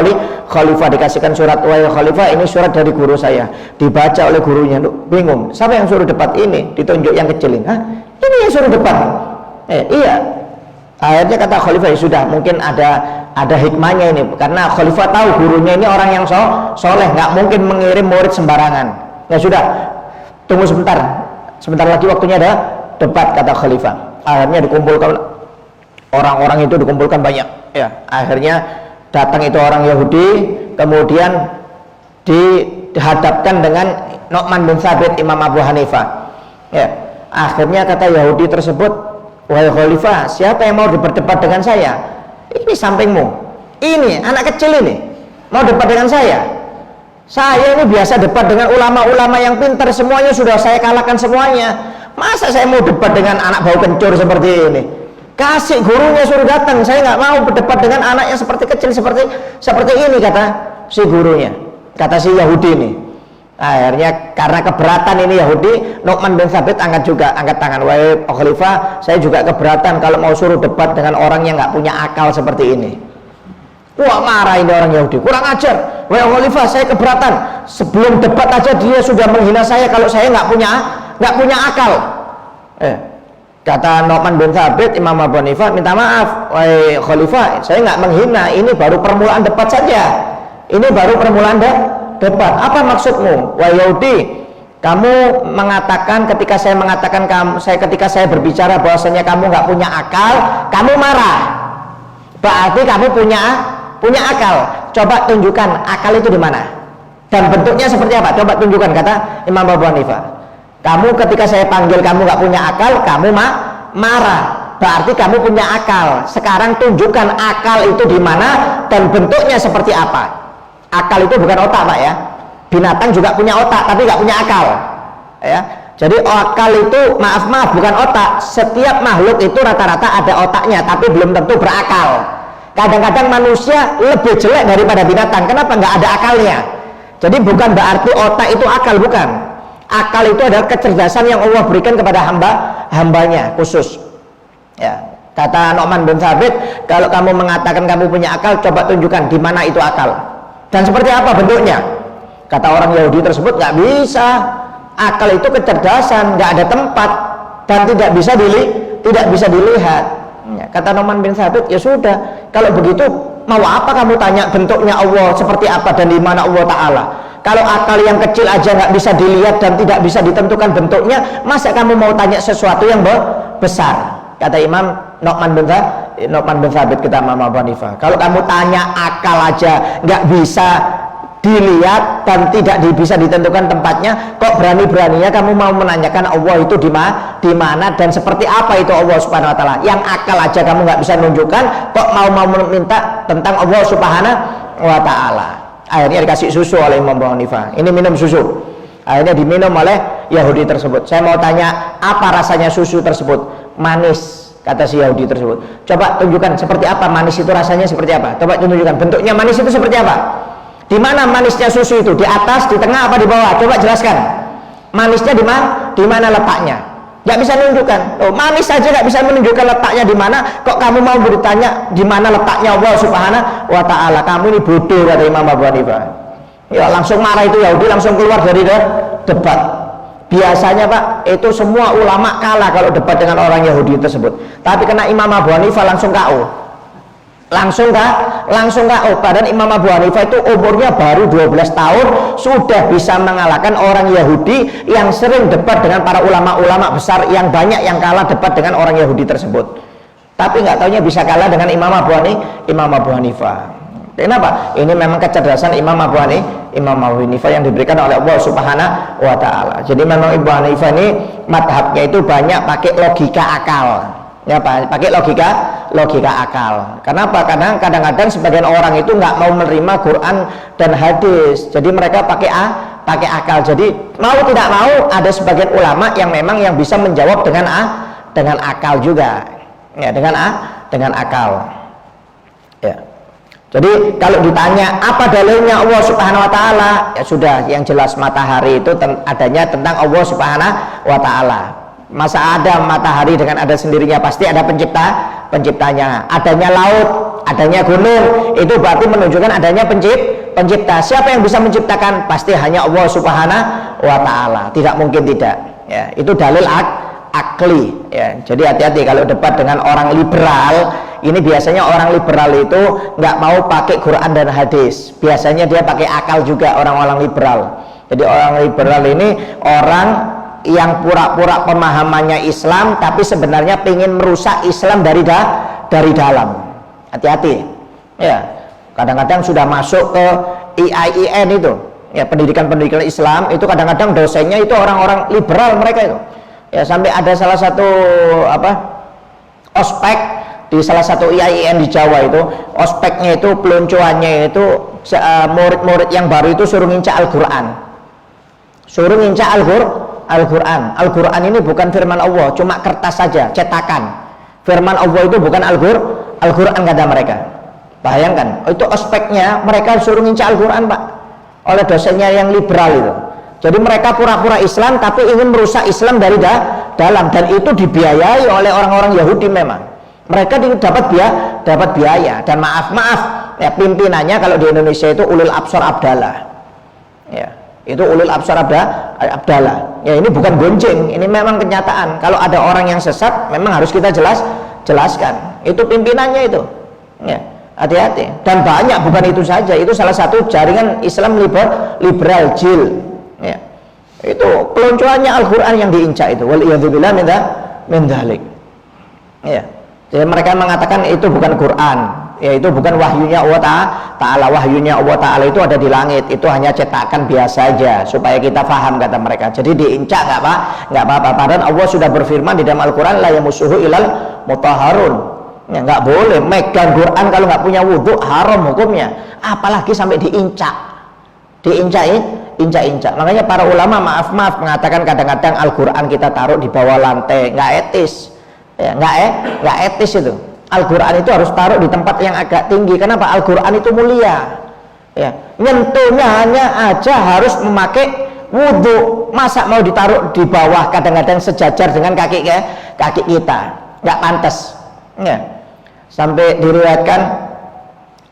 khalifah, dikasihkan surat, wahai khalifah, ini surat dari guru saya. Dibaca oleh gurunya, bingung, siapa yang suruh debat ini? Ditunjuk yang kecilin. Hah? Ini yang suruh debat? Iya. Akhirnya kata khalifah, ya sudah, mungkin ada hikmahnya ini, karena khalifah tahu gurunya ini orang yang soleh, nggak mungkin mengirim murid sembarangan. Ya sudah, tunggu sebentar lagi waktunya ada debat, kata khalifah. Akhirnya dikumpulkan orang-orang itu, dikumpulkan banyak. Ya, akhirnya datang itu orang Yahudi, kemudian dihadapkan dengan Nu'man bin Thabit, Imam Abu Hanifah. Ya, akhirnya kata Yahudi tersebut, wahai khalifah, siapa yang mau berdebat dengan saya? Ini sampingmu, ini anak kecil ini mau debat dengan saya. Saya ini biasa debat dengan ulama-ulama yang pintar, semuanya sudah saya kalahkan semuanya. Masa saya mau debat dengan anak bau kencur seperti ini? Kasih gurunya suruh datang, saya nggak mau berdebat dengan anak yang seperti kecil seperti ini, kata si gurunya, kata si Yahudi ini. Akhirnya karena keberatan ini Yahudi, Nu'man bin Thabit angkat tangan, wahai khalifah, saya juga keberatan kalau mau suruh debat dengan orang yang nggak punya akal seperti ini. Wah, marah ini orang Yahudi, kurang ajar, wahai khalifah, saya keberatan, sebelum debat aja dia sudah menghina saya kalau saya nggak punya akal. Kata Nu'man bin Thabit, Imam Abu Hanifah, minta maaf, wahai khalifah, saya nggak menghina, ini baru permulaan debat saja, ini baru permulaan debat. Apa maksudmu, wahai Yahudi? Kamu mengatakan ketika saya berbicara bahwasanya kamu nggak punya akal, kamu marah. Berarti kamu punya akal. Coba tunjukkan akal itu di mana dan bentuknya seperti apa. Coba tunjukkan, kata Imam Abu Hanifah. Kamu ketika saya panggil kamu nggak punya akal, kamu marah. Berarti kamu punya akal. Sekarang tunjukkan akal itu di mana dan bentuknya seperti apa. Akal itu bukan otak, Pak, ya. Binatang juga punya otak tapi nggak punya akal, ya. Jadi akal itu maaf bukan otak. Setiap makhluk itu rata-rata ada otaknya tapi belum tentu berakal. Kadang-kadang manusia lebih jelek daripada binatang. Kenapa? Nggak ada akalnya. Jadi bukan berarti otak itu akal, bukan. Akal itu adalah kecerdasan yang Allah berikan kepada hambanya khusus. Ya, kata Nu'man bin Thabit, kalau kamu mengatakan kamu punya akal, coba tunjukkan di mana itu akal dan seperti apa bentuknya. Kata orang Yahudi tersebut, nggak bisa. Akal itu kecerdasan, nggak ada tempat dan tidak bisa dilihat. Ya, kata Nu'man bin Thabit, ya sudah, kalau begitu mau apa kamu tanya bentuknya Allah seperti apa dan di mana Allah Ta'ala? Kalau akal yang kecil aja nggak bisa dilihat dan tidak bisa ditentukan bentuknya, masa kamu mau tanya sesuatu yang besar? Kata Imam Nu'man bin Thabit, kita Imam Abu Hanifah, kalau kamu tanya akal aja nggak bisa dilihat dan tidak bisa ditentukan tempatnya, kok berani-beraninya kamu mau menanyakan Allah itu di mana dan seperti apa itu Allah Subhanahu Wa Ta'ala? Yang akal aja kamu nggak bisa nunjukkan, kok mau minta tentang Allah Subhanahu Wa Ta'ala? Akhirnya dikasih susu oleh Imam Abu Hanifah, ini minum susu. Akhirnya diminum oleh Yahudi tersebut. Saya mau tanya, apa rasanya susu tersebut? manis, kata si Yahudi tersebut. Coba tunjukkan seperti apa manis itu, rasanya seperti apa. Coba tunjukkan bentuknya manis itu seperti apa. Di mana manisnya susu itu? Di atas, di tengah, apa di bawah? Coba jelaskan. Manisnya di mana? Di mana letaknya? Nggak bisa menunjukkan. Oh, manis saja nggak bisa menunjukkan letaknya di mana. Kok kamu mau bertanya di mana letaknya Allah Subhanahu wa Ta'ala? Kamu ini bodoh, kata Imam Abu Hanifah. Ya, langsung marah itu Yahudi, langsung keluar dari debat. Biasanya Pak, itu semua ulama kalah kalau debat dengan orang Yahudi tersebut. Tapi kena Imam Abu Hanifah langsung KO. Langsung KO. Padahal Imam Abu Hanifah itu umurnya baru 12 tahun sudah bisa mengalahkan orang Yahudi yang sering debat dengan para ulama-ulama besar yang banyak yang kalah debat dengan orang Yahudi tersebut. Tapi nggak taunya bisa kalah dengan Imam Abu Hanifah. Kenapa? Ini memang kecerdasan Imam Abu Hanifah yang diberikan oleh Allah Subhanahu wa Ta'ala. Jadi memang Abu Hanifah ini madhabnya itu banyak pakai logika akal. Ya, pakai logika akal. Kenapa? Karena kadang-kadang sebagian orang itu nggak mau menerima Quran dan hadis. Jadi mereka pakai akal. Jadi mau tidak mau ada sebagian ulama yang memang yang bisa menjawab dengan akal juga. Ya, dengan akal. Ya. Jadi kalau ditanya apa dalilnya Allah Subhanahu wa Ta'ala, ya sudah, yang jelas matahari itu adanya tentang Allah Subhanahu wa Ta'ala. Masa ada matahari dengan ada sendirinya? Pasti ada penciptanya. Adanya laut, adanya gunung, itu berarti menunjukkan adanya pencipta. Siapa yang bisa menciptakan? Pasti hanya Allah Subhanahu wa Ta'ala. Tidak mungkin tidak. Ya, itu dalil akli. Ya, jadi hati-hati kalau debat dengan orang liberal. Ini biasanya orang liberal itu nggak mau pakai Quran dan hadis. Biasanya dia pakai akal juga, orang-orang liberal. Jadi orang liberal ini orang yang pura-pura pemahamannya Islam, tapi sebenarnya ingin merusak Islam dari dalam. Hati-hati. Ya, kadang-kadang sudah masuk ke IAIN itu, ya, pendidikan Islam itu kadang-kadang dosennya itu orang-orang liberal mereka itu. Ya, sampai ada salah satu ospek di salah satu IAIN di Jawa itu, ospeknya itu peluncuannya itu murid-murid yang baru itu suruh nginca Al-Quran. Al-Quran ini bukan firman Allah, cuma kertas saja, cetakan. Firman Allah itu bukan Al-Quran, kata mereka. Bayangkan, itu ospeknya mereka suruh nginca Al-Quran, Pak, oleh dosennya yang liberal itu. Jadi mereka pura-pura Islam tapi ingin merusak Islam dari dalam, dan itu dibiayai oleh orang-orang Yahudi memang. Mereka dapat biaya, dan maaf ya, pimpinannya kalau di Indonesia itu Ulul Absar Abdallah. Ya, itu Ulul Absar Abdallah. Ya, ini bukan gonjeng, ini memang kenyataan. Kalau ada orang yang sesat memang harus kita jelaskan. Itu pimpinannya itu. Ya, hati-hati. Dan banyak, bukan itu saja. Itu salah satu jaringan Islam liberal jil. Ya. Itu peluncurannya Al-Quran yang diincar itu. Waliyadzubillah min dzalik. Ya. Jadi mereka mengatakan itu bukan Quran, ya, itu bukan wahyunya Allah Ta'ala. Wahyunya Allah Ta'ala itu ada di langit, itu hanya cetakan biasa saja supaya kita paham, kata mereka. Jadi diincak nggak apa-apa. Padahal Allah sudah berfirman di dalam Al-Quran, la yamussuhu ilal mutahharun. Ya, nggak boleh megang Quran kalau nggak punya wudhu, haram hukumnya. Apalagi sampai diincak. Injak. Makanya para ulama maaf mengatakan kadang-kadang Al-Quran kita taruh di bawah lantai, nggak etis. Ya, nggak etis itu. Al-Quran itu harus taruh di tempat yang agak tinggi. Kenapa? Al-Quran itu mulia. Ya, nyentuhnya hanya aja harus memakai wudhu. Masa mau ditaruh di bawah, kadang-kadang sejajar dengan kaki kita? Nggak pantas. Ya. Sampai diriwayatkan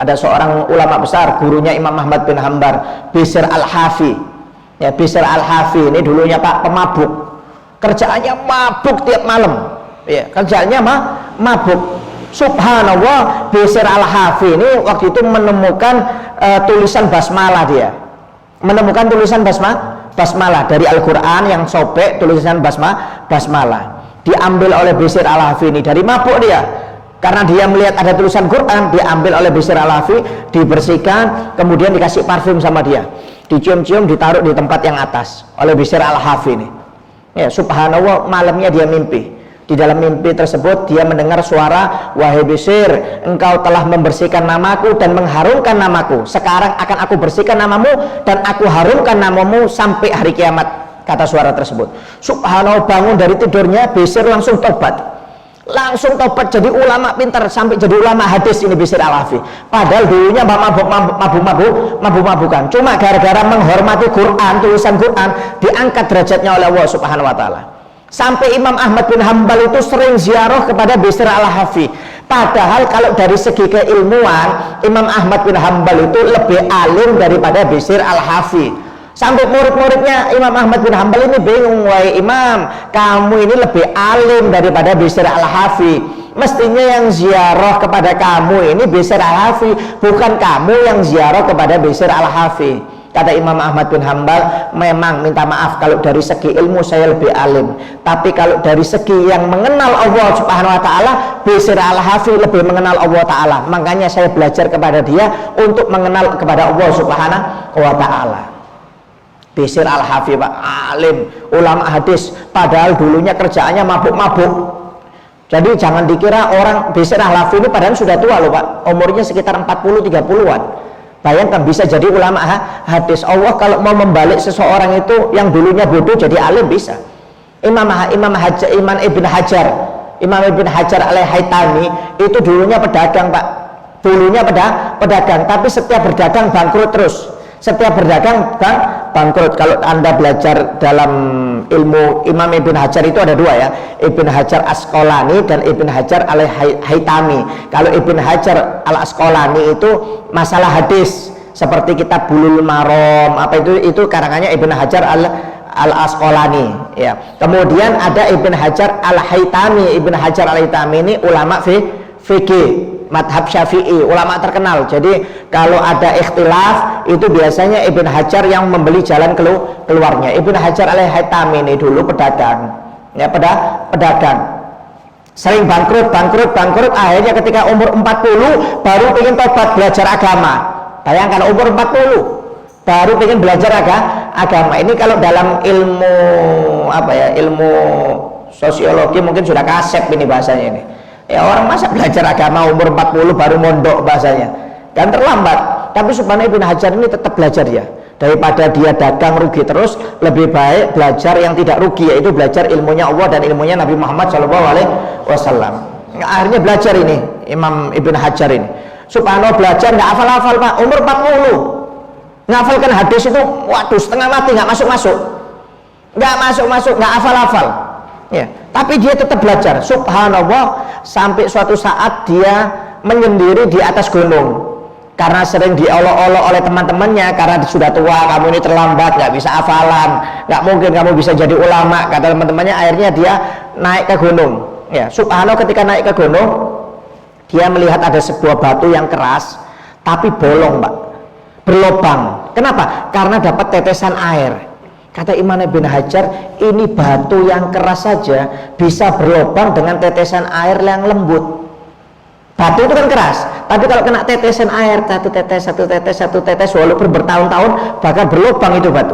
ada seorang ulama besar, gurunya Imam Ahmad bin Hanbal, Bishr al-Hafi. Ya, Bishr al-Hafi ini dulunya Pak pemabuk. Kerjaannya mabuk tiap malam. Ya, kerjanya mabuk. Subhanallah, Bishr al-Hafi ini waktu itu menemukan tulisan basmalah. Dia menemukan tulisan basmalah dari Al-Quran yang sobek, tulisan basmalah diambil oleh Bishr al-Hafi ini. Dari mabuk dia, karena dia melihat ada tulisan Quran, diambil oleh Bishr al-Hafi, dibersihkan, kemudian dikasih parfum sama dia, dicium-cium, ditaruh di tempat yang atas oleh Bishr al-Hafi ini. Ya, subhanallah, malamnya dia mimpi. Di dalam mimpi tersebut dia mendengar suara, wahai Bishr, engkau telah membersihkan namaku dan mengharumkan namaku. Sekarang akan aku bersihkan namamu dan aku harumkan namamu sampai hari kiamat, kata suara tersebut. Subhanallah, bangun dari tidurnya, Bishr langsung tobat. langsung tobat jadi ulama pintar sampai jadi ulama hadis ini Bishr Al-Hafi. Padahal dulunya mabuk-mabukan. Cuma gara-gara menghormati Quran, tulisan Quran, diangkat derajatnya oleh Allah Subhanahu wa taala. Sampai Imam Ahmad bin Hambal itu sering ziarah kepada Bishr Al-Hafi. Padahal kalau dari segi keilmuan, Imam Ahmad bin Hambal itu lebih alim daripada Bishr Al-Hafi. Sampai murid-muridnya Imam Ahmad bin Hambal ini bingung, wahai Imam, kamu ini lebih alim daripada Bishr Al-Hafi. Mestinya yang ziarah kepada kamu ini Bishr Al-Hafi, bukan kamu yang ziarah kepada Bishr Al-Hafi. Kata Imam Ahmad bin Hambal, memang minta maaf kalau dari segi ilmu saya lebih alim, tapi kalau dari segi yang mengenal Allah Subhanahu wa taala, Bishr Al-Hafi lebih mengenal Allah taala. Makanya saya belajar kepada dia untuk mengenal kepada Allah Subhanahu wa taala. Bishr Al-Hafi, Pak, alim, ulama hadis, padahal dulunya kerjaannya mabuk-mabuk. Jadi jangan dikira orang Bishr Al-Hafi ini padahal sudah tua loh, Pak, umurnya sekitar 40-30an. Bayangkan bisa jadi ulama hadis. Allah kalau mau membalik seseorang itu yang dulunya bodoh jadi alim bisa. Imam Ibn Hajar Al-Haytami itu dulunya pedagang, Pak, dulunya pedagang, tapi setiap berdagang bangkrut terus. Setiap berdagang bangkrut. Kalau Anda belajar dalam ilmu Imam Ibn Hajar itu ada dua ya, Ibn Hajar Asqalani dan Ibn Hajar Al-Haytami. Kalau Ibn Hajar Al-Asqalani itu masalah hadis, seperti kitab Bulul Maram, apa itu karangannya Ibn Hajar Al-Asqalani ya. Kemudian ada Ibn Hajar Al-Haytami. Ibn Hajar Al-Haytami ini ulama fikih madhab Syafi'i, ulama terkenal. Jadi kalau ada ikhtilaf itu biasanya Ibn Hajar yang membeli jalan keluarnya. Ibn Hajar Al-Haytami ini dulu pedagang ya, pedagang sering bangkrut, akhirnya ketika umur 40 baru ingin tobat belajar agama. Bayangkan umur 40 baru ingin belajar agama. Ini kalau dalam ilmu ilmu sosiologi mungkin sudah kasep ini bahasanya ini. Ya, orang masa belajar agama umur 40 baru mondok bahasanya, dan terlambat. Tapi subhanallah Ibn Hajar ini tetap belajar ya. Daripada dia dagang rugi terus, lebih baik belajar yang tidak rugi, yaitu belajar ilmunya Allah dan ilmunya Nabi Muhammad SAW. Akhirnya belajar ini Imam Ibn Hajar ini. Subhanallah belajar nggak hafal-hafal, Pak, umur 40 ngafalkan hadis itu, waduh, setengah mati, nggak masuk-masuk, nggak hafal-hafal ya. Tapi dia tetap belajar, subhanallah, sampai suatu saat dia menyendiri di atas gunung karena sering diolok-olok oleh teman-temannya, karena sudah tua, kamu ini terlambat, nggak bisa hafalan, nggak mungkin kamu bisa jadi ulama, kata teman-temannya. Akhirnya dia naik ke gunung ya. Subhanallah, ketika naik ke gunung dia melihat ada sebuah batu yang keras tapi bolong, Pak, berlubang. Kenapa? Karena dapat tetesan air. Kata Imam Ibn Hajar, ini batu yang keras saja bisa berlubang dengan tetesan air yang lembut. Batu itu kan keras, tapi kalau kena tetesan air, satu tetes walaupun bertahun-tahun bahkan berlubang itu batu.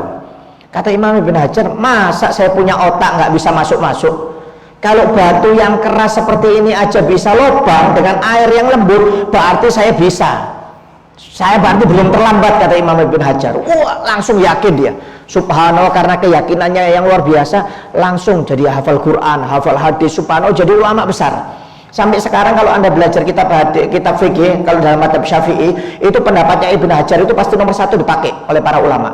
Kata Imam Ibn Hajar, masa saya punya otak nggak bisa masuk-masuk? Kalau batu yang keras seperti ini aja bisa lubang dengan air yang lembut, berarti saya bisa. Saya berarti belum terlambat, kata Imam Ibn Hajar. Wah, langsung yakin dia. Subhanallah, karena keyakinannya yang luar biasa, langsung jadi hafal Quran, hafal hadis, subhanallah, jadi ulama besar. Sampai sekarang kalau Anda belajar kitab fikih, kalau dalam madhab Syafi'i, itu pendapatnya Ibn Hajar itu pasti nomor 1 dipakai oleh para ulama.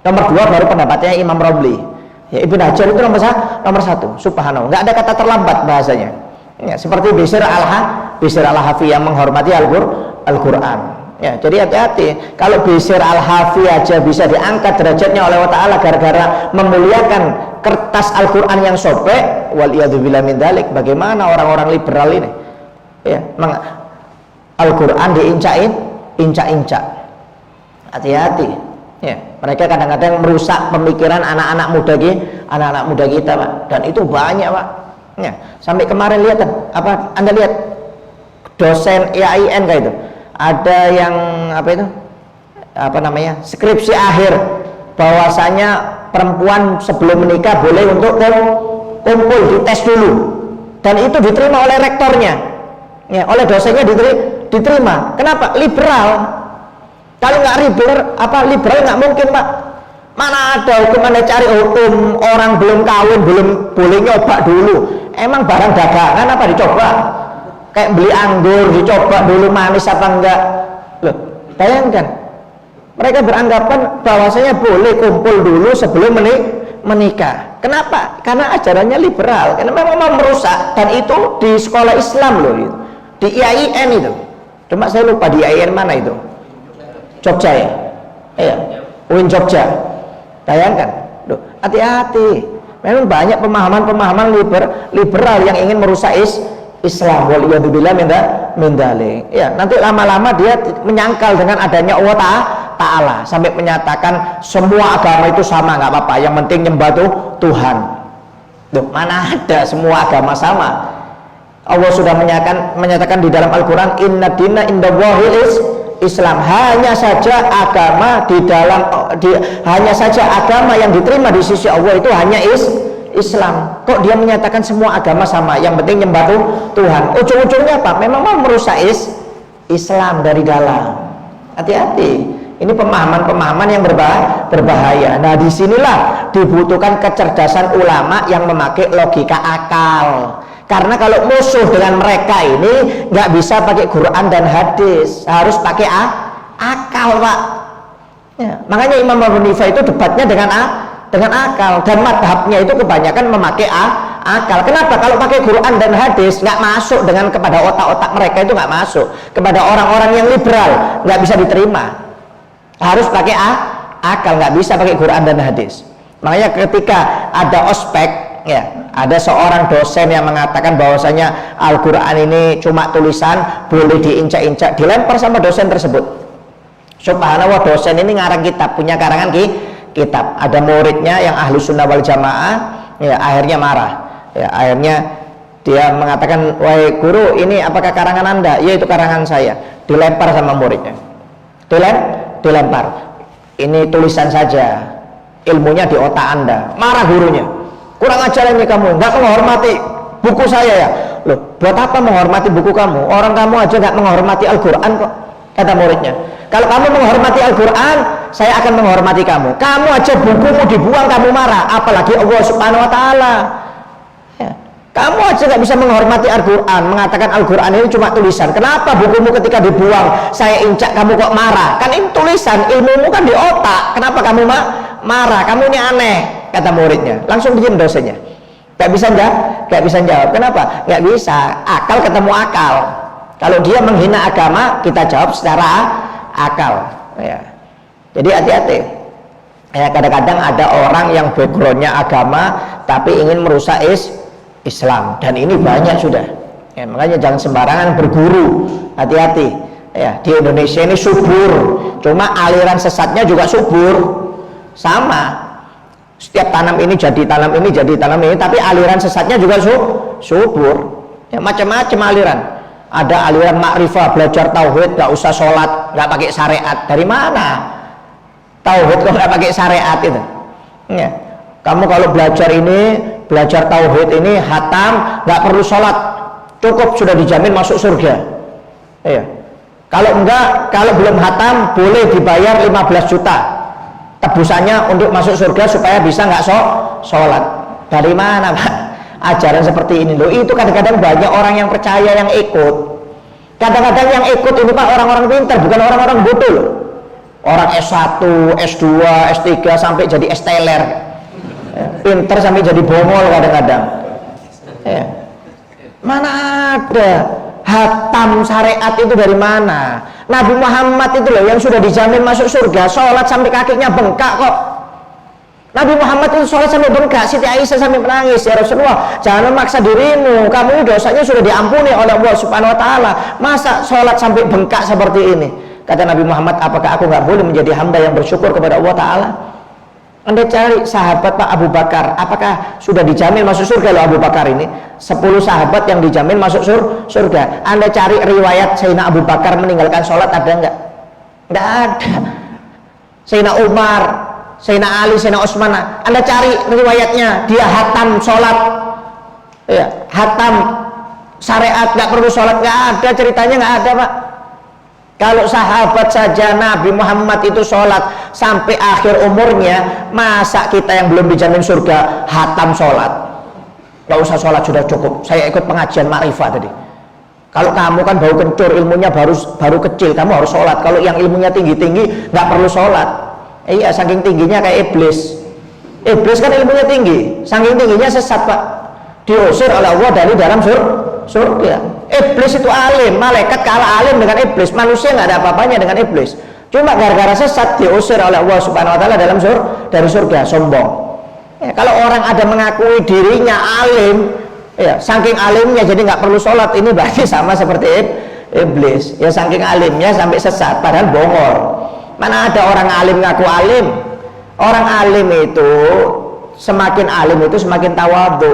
Nomor 2 baru pendapatnya Imam Romli. Ya, Ibn Hajar itu nomor 1, subhanallah, nggak ada kata terlambat bahasanya. Ya, seperti Bishr Al-Hafi yang menghormati Al-Quran. Ya, jadi hati-hati. Kalau Bishr Al-Hafi aja bisa diangkat derajatnya oleh Allah Ta'ala gara-gara memuliakan kertas Al-Quran yang sobek, waliyadzubillah min dzalik, bagaimana orang-orang liberal ini ya, Al-Quran diincak-incak. Hati-hati ya, mereka kadang-kadang merusak pemikiran anak-anak muda kita, Pak, dan itu banyak, Pak ya. Sampai kemarin lihat apa, Anda lihat dosen IAIN kayak itu, ada yang skripsi akhir bahwasanya perempuan sebelum menikah boleh untuk kumpul, dites dulu, dan itu diterima oleh rektornya ya, oleh dosennya diterima. Kenapa? Liberal. Kalau nggak liberal nggak mungkin, Pak. Mana ada hukum, Anda cari hukum orang belum kawin belum boleh nyoba dulu, Emang barang dagangan apa dicoba? Kayak beli anggur dicoba dulu manis apa enggak? Loh, bayangkan. Mereka beranggapan bahwasanya boleh kumpul dulu sebelum menikah. Kenapa? Karena ajarannya liberal. Karena memang mau merusak, dan itu di sekolah Islam loh, gitu. Di IAIN itu. Cuma saya lupa di IAIN mana itu. Jogja ya? Iya, UIN Jogja. Bayangkan, hati-hati. Memang banyak pemahaman-pemahaman liberal yang ingin merusak Islam. Waliyadzubillah min dzalik. Ya, nanti lama-lama dia menyangkal dengan adanya Allah Ta'ala sampai menyatakan semua agama itu sama, nggak apa-apa. Yang penting nyembah Tuhan. Duh, mana ada semua agama sama? Allah sudah menyatakan di dalam Al-Quran, Inna dina indallahil Islam. Hanya saja agama hanya saja agama yang diterima di sisi Allah itu hanya Islam. Kok dia menyatakan semua agama sama, yang penting nyembah Tuhan? Ujung-ujungnya apa? Memang mau merusak Islam dari dalam. Hati-hati. Ini pemahaman-pemahaman yang berbahaya. Nah, disinilah dibutuhkan kecerdasan ulama yang memakai logika akal. Karena kalau musuh dengan mereka ini nggak bisa pakai Quran dan hadis, harus pakai akal, Pak. Ya, makanya Imam Abu Hanifah itu debatnya dengan akal, dan madhabnya itu kebanyakan memakai akal. Kenapa? Kalau pakai Quran dan hadis nggak masuk kepada otak-otak mereka, itu nggak masuk kepada orang-orang yang liberal, nggak bisa diterima. Harus pakai akal, nggak bisa pakai Quran dan hadis. Makanya ketika ada ospek, ya, ada seorang dosen yang mengatakan bahwasanya Al-Quran ini cuma tulisan, boleh diinjak-injak, dilempar sama dosen tersebut. Subhanallah, dosen ini ngarang kitab, punya karangan kitab. Ada muridnya yang ahlu sunnah wal jamaah, ya, akhirnya marah. Ya, akhirnya dia mengatakan, wahai guru, ini apakah karangan Anda? Ya, itu karangan saya. Dilempar sama muridnya. Dilempar. Ini tulisan saja, ilmunya di otak Anda. Marah gurunya. Kurang ajar ini kamu, nggak menghormati buku saya ya. Loh, buat apa menghormati buku kamu? Orang kamu aja nggak menghormati Al-Quran kok, kata muridnya. Kalau kamu menghormati Al-Quran, saya akan menghormati kamu. Kamu aja bukumu dibuang, kamu marah, apalagi Allah Subhanahu Wa Taala. Ya. Kamu aja nggak bisa menghormati Al-Quran, mengatakan Al-Quran ini cuma tulisan. Kenapa bukumu ketika dibuang, saya injak, kamu kok marah? Kan ini tulisan, ilmumu kan di otak. Kenapa kamu marah? Kamu ini aneh, kata muridnya. Langsung diam dosennya. Gak bisa jawab. Kenapa? Gak bisa. Akal ketemu akal. Kalau dia menghina agama, kita jawab secara akal. Ya. Jadi hati-hati. Ya, kadang-kadang ada orang yang backgroundnya agama tapi ingin merusak Islam, dan ini banyak sudah. Ya, makanya jangan sembarangan berguru. Hati-hati. Ya, di Indonesia ini subur. Cuma aliran sesatnya juga subur. Sama. Setiap tanam ini jadi tanam ini, jadi tanam ini, tapi aliran sesatnya juga subur. Ya, macam-macam aliran. Ada aliran makrifah, belajar tauhid, gak usah sholat, gak pakai syariat. Dari mana tauhid kok gak pakai syariat itu? Ya. Kamu kalau belajar tauhid ini hatam, gak perlu sholat, cukup sudah dijamin masuk surga. Ya. Kalau enggak, kalau belum hatam boleh dibayar 15 juta. Tebusannya untuk masuk surga supaya bisa nggak sholat. Dari mana, Pak? Ajaran seperti ini loh. Itu kadang-kadang banyak orang yang percaya, yang ikut. Kadang-kadang yang ikut ini, Pak, orang-orang pintar, bukan orang-orang bodoh loh. Orang S1, S2, S3 sampai jadi S-teler. Ya, pintar sampai jadi bongol kadang-kadang. Ya. Mana ada hatam syariat itu dari mana? Nabi Muhammad itu loh yang sudah dijamin masuk surga, sholat sampai kakinya bengkak kok. Nabi Muhammad itu sholat sampai bengkak. Siti Aisyah sampai menangis, ya Rasulullah, jangan memaksa dirimu, kamu ini dosanya sudah diampuni oleh Allah Subhanahu Wa Taala, masa sholat sampai bengkak seperti ini? Kata Nabi Muhammad, apakah aku nggak boleh menjadi hamba yang bersyukur kepada Allah Taala? Anda cari sahabat Pak Abu Bakar, apakah sudah dijamin masuk surga loh Abu Bakar ini? 10 sahabat yang dijamin masuk surga. Anda cari riwayat Sayyidina Abu Bakar meninggalkan sholat, ada enggak? Enggak ada. Sayyidina Umar, Sayyidina Ali, Sayyidina Utsman, Anda cari riwayatnya, dia hatam sholat, ya, hatam syariat, nggak perlu sholat, nggak ada ceritanya, nggak ada, Pak. Kalau sahabat saja Nabi Muhammad itu sholat sampai akhir umurnya, masa kita yang belum dijamin surga hatam sholat? nggak usah sholat sudah cukup, saya ikut pengajian makrifat tadi. Kalau kamu kan bau kencur, ilmunya baru kecil, kamu harus sholat. Kalau yang ilmunya tinggi-tinggi nggak perlu sholat. Iya, saking tingginya kayak iblis. Iblis kan ilmunya tinggi, saking tingginya sesat pak, diusir oleh Allah dari dalam surga. Iblis itu alim, malaikat kalah alim dengan iblis, manusia nggak ada apa-apanya dengan iblis. Cuma gara-gara sesat diusir oleh Allah Subhanahu Wa Taala dari surga, sombong. Ya, kalau orang ada mengakui dirinya alim, ya saking alimnya jadi nggak perlu sholat, ini berarti sama seperti iblis. Ya saking alimnya sampai sesat, padahal bongor. Mana ada orang alim ngaku alim? Orang alim itu semakin alim itu semakin tawadhu,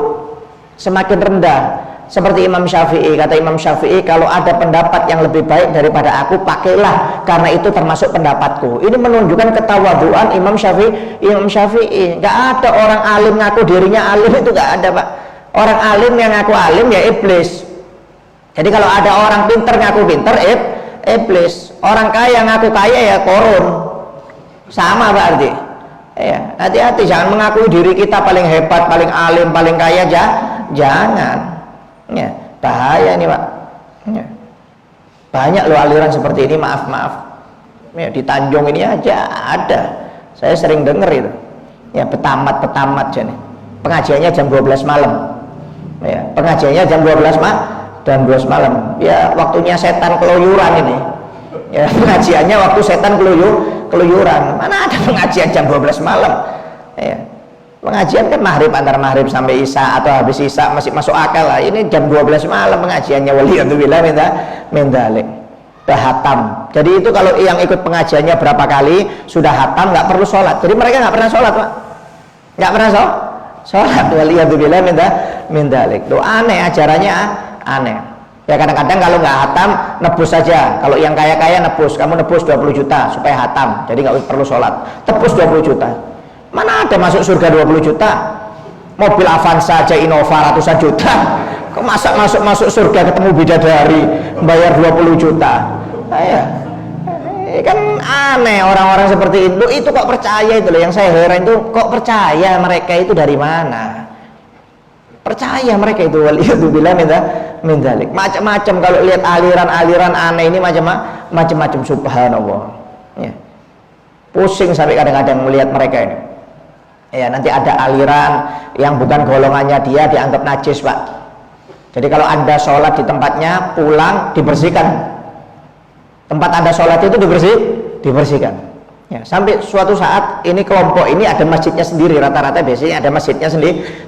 semakin rendah. Seperti Imam Syafi'i, kata Imam Syafi'i, kalau ada pendapat yang lebih baik daripada aku, pakailah, karena itu termasuk pendapatku. Ini menunjukkan ketawaduan Imam Syafi'i. Nggak ada orang alim ngaku dirinya alim, itu nggak ada pak. Orang alim yang ngaku alim ya iblis. Jadi kalau ada orang pinter ngaku pinter, iblis. Orang kaya ngaku kaya ya korun. Sama berarti. Ya, hati-hati, jangan mengakui diri kita paling hebat, paling alim, paling kaya jangan. Ya, bahaya nih pak. Ya. Banyak loh aliran seperti ini, maaf. Ya, di Tanjung ini aja ada. Saya sering denger itu. Ya, petamat jadi. Pengajiannya jam 12 malam. Ya, pengajiannya jam 12 malam. Ya, waktunya setan keluyuran ini. Ya, pengajiannya waktu setan keluyuran. Mana ada pengajian jam 12 malam? Ya. Pengajian kan maghrib, antara maghrib sampai isya atau habis isya masih masuk akal lah. Ini jam 12 malam pengajiannya, waliyadzubillah min dzalik. Udah hatam. Jadi itu kalau yang ikut pengajiannya berapa kali sudah hatam, nggak perlu sholat. Jadi mereka nggak pernah sholat pak, nggak pernah sholat. Waliyadzubillah min dzalik. Tuh aneh, ajarannya aneh. Ya kadang-kadang kalau nggak hatam nebus saja. Kalau yang kaya-kaya nebus, kamu nebus 20 juta supaya hatam. Jadi nggak perlu sholat. Tebus 20 juta. Mana ada masuk surga 20 juta? Mobil Avanza aja Innova ratusan juta. Kok masuk surga ketemu bidadari bayar 20 juta? Ya. Kan aneh orang-orang seperti itu kok percaya itu loh. Yang saya heran itu kok percaya, mereka itu dari mana? Percaya mereka itu, waliyadzubillah min dzalik. Macam-macam kalau lihat aliran-aliran aneh ini macam-macam, subhanallah. Ya. Pusing sampai kadang-kadang melihat mereka ini. Ya, nanti ada aliran yang bukan golongannya dia dianggap najis pak. Jadi kalau anda sholat di tempatnya, pulang dibersihkan. Tempat anda sholat itu dibersihkan. Ya, sampai suatu saat ini kelompok ini ada masjidnya sendiri, rata-rata biasanya ada masjidnya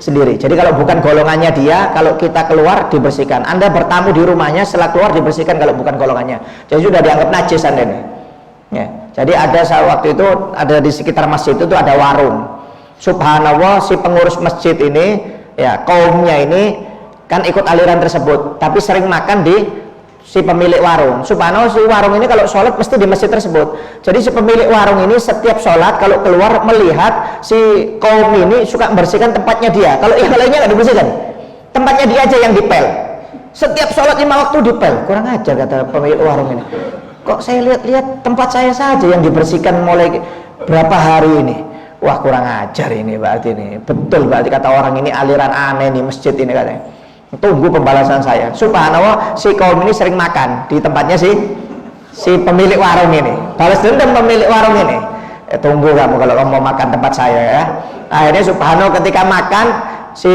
sendiri. Jadi kalau bukan golongannya dia, kalau kita keluar dibersihkan. Anda bertamu di rumahnya, setelah keluar dibersihkan kalau bukan golongannya. Jadi sudah dianggap najis anda ini. Ya, jadi ada waktu itu ada di sekitar masjid itu ada warung. Subhanallah, si pengurus masjid ini, ya kaumnya ini kan ikut aliran tersebut, tapi sering makan di si pemilik warung. Subhanallah, si warung ini kalau sholat mesti di masjid tersebut. Jadi si pemilik warung ini setiap sholat kalau keluar melihat si kaum ini suka membersihkan tempatnya dia. Kalau yang lainnya nggak dibersihkan, tempatnya dia aja yang dipel. Setiap sholat 5 waktu dipel. Kurang ajar kata pemilik warung ini. Kok saya lihat tempat saya saja yang dibersihkan mulai berapa hari ini? Wah kurang ajar ini berarti ini. Betul berarti kata orang ini aliran aneh nih masjid ini katanya. Tunggu pembalasan saya. Subhanallah, si kaum ini sering makan di tempatnya si pemilik warung ini. Balas dendam pemilik warung ini. Tunggu kamu kalau kamu mau makan tempat saya ya. Akhirnya subhanallah ketika makan si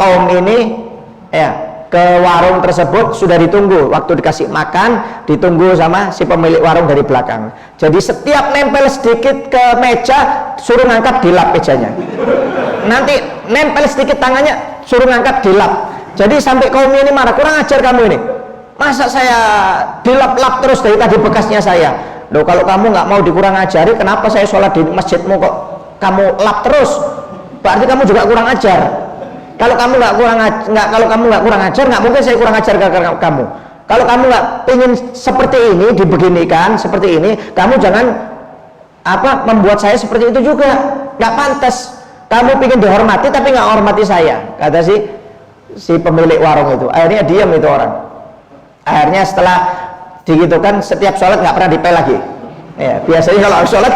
kaum ini ya ke warung tersebut sudah ditunggu, waktu dikasih makan ditunggu sama si pemilik warung dari belakang. Jadi setiap nempel sedikit ke meja suruh ngangkat dilap mejanya, nanti nempel sedikit tangannya suruh ngangkat dilap. Jadi sampai kaum ini marah, kurang ajar kamu ini, masa saya dilap-lap terus dari tadi bekasnya saya. Loh kalau kamu nggak mau dikurang ajari, kenapa saya sholat di masjidmu kok kamu lap terus? Berarti kamu juga kurang ajar. Kalau kamu nggak kurang ajar, nggak mungkin saya kurang ajar ke kamu. Kalau kamu nggak ingin seperti ini, dibeginikan seperti ini, kamu jangan membuat saya seperti itu juga. Nggak pantas. Kamu ingin dihormati tapi nggak hormati saya, kata si pemilik warung itu. Akhirnya diam itu orang. Akhirnya setelah digitukan, setiap sholat nggak pernah dipel lagi. Ya, biasanya kalau sholat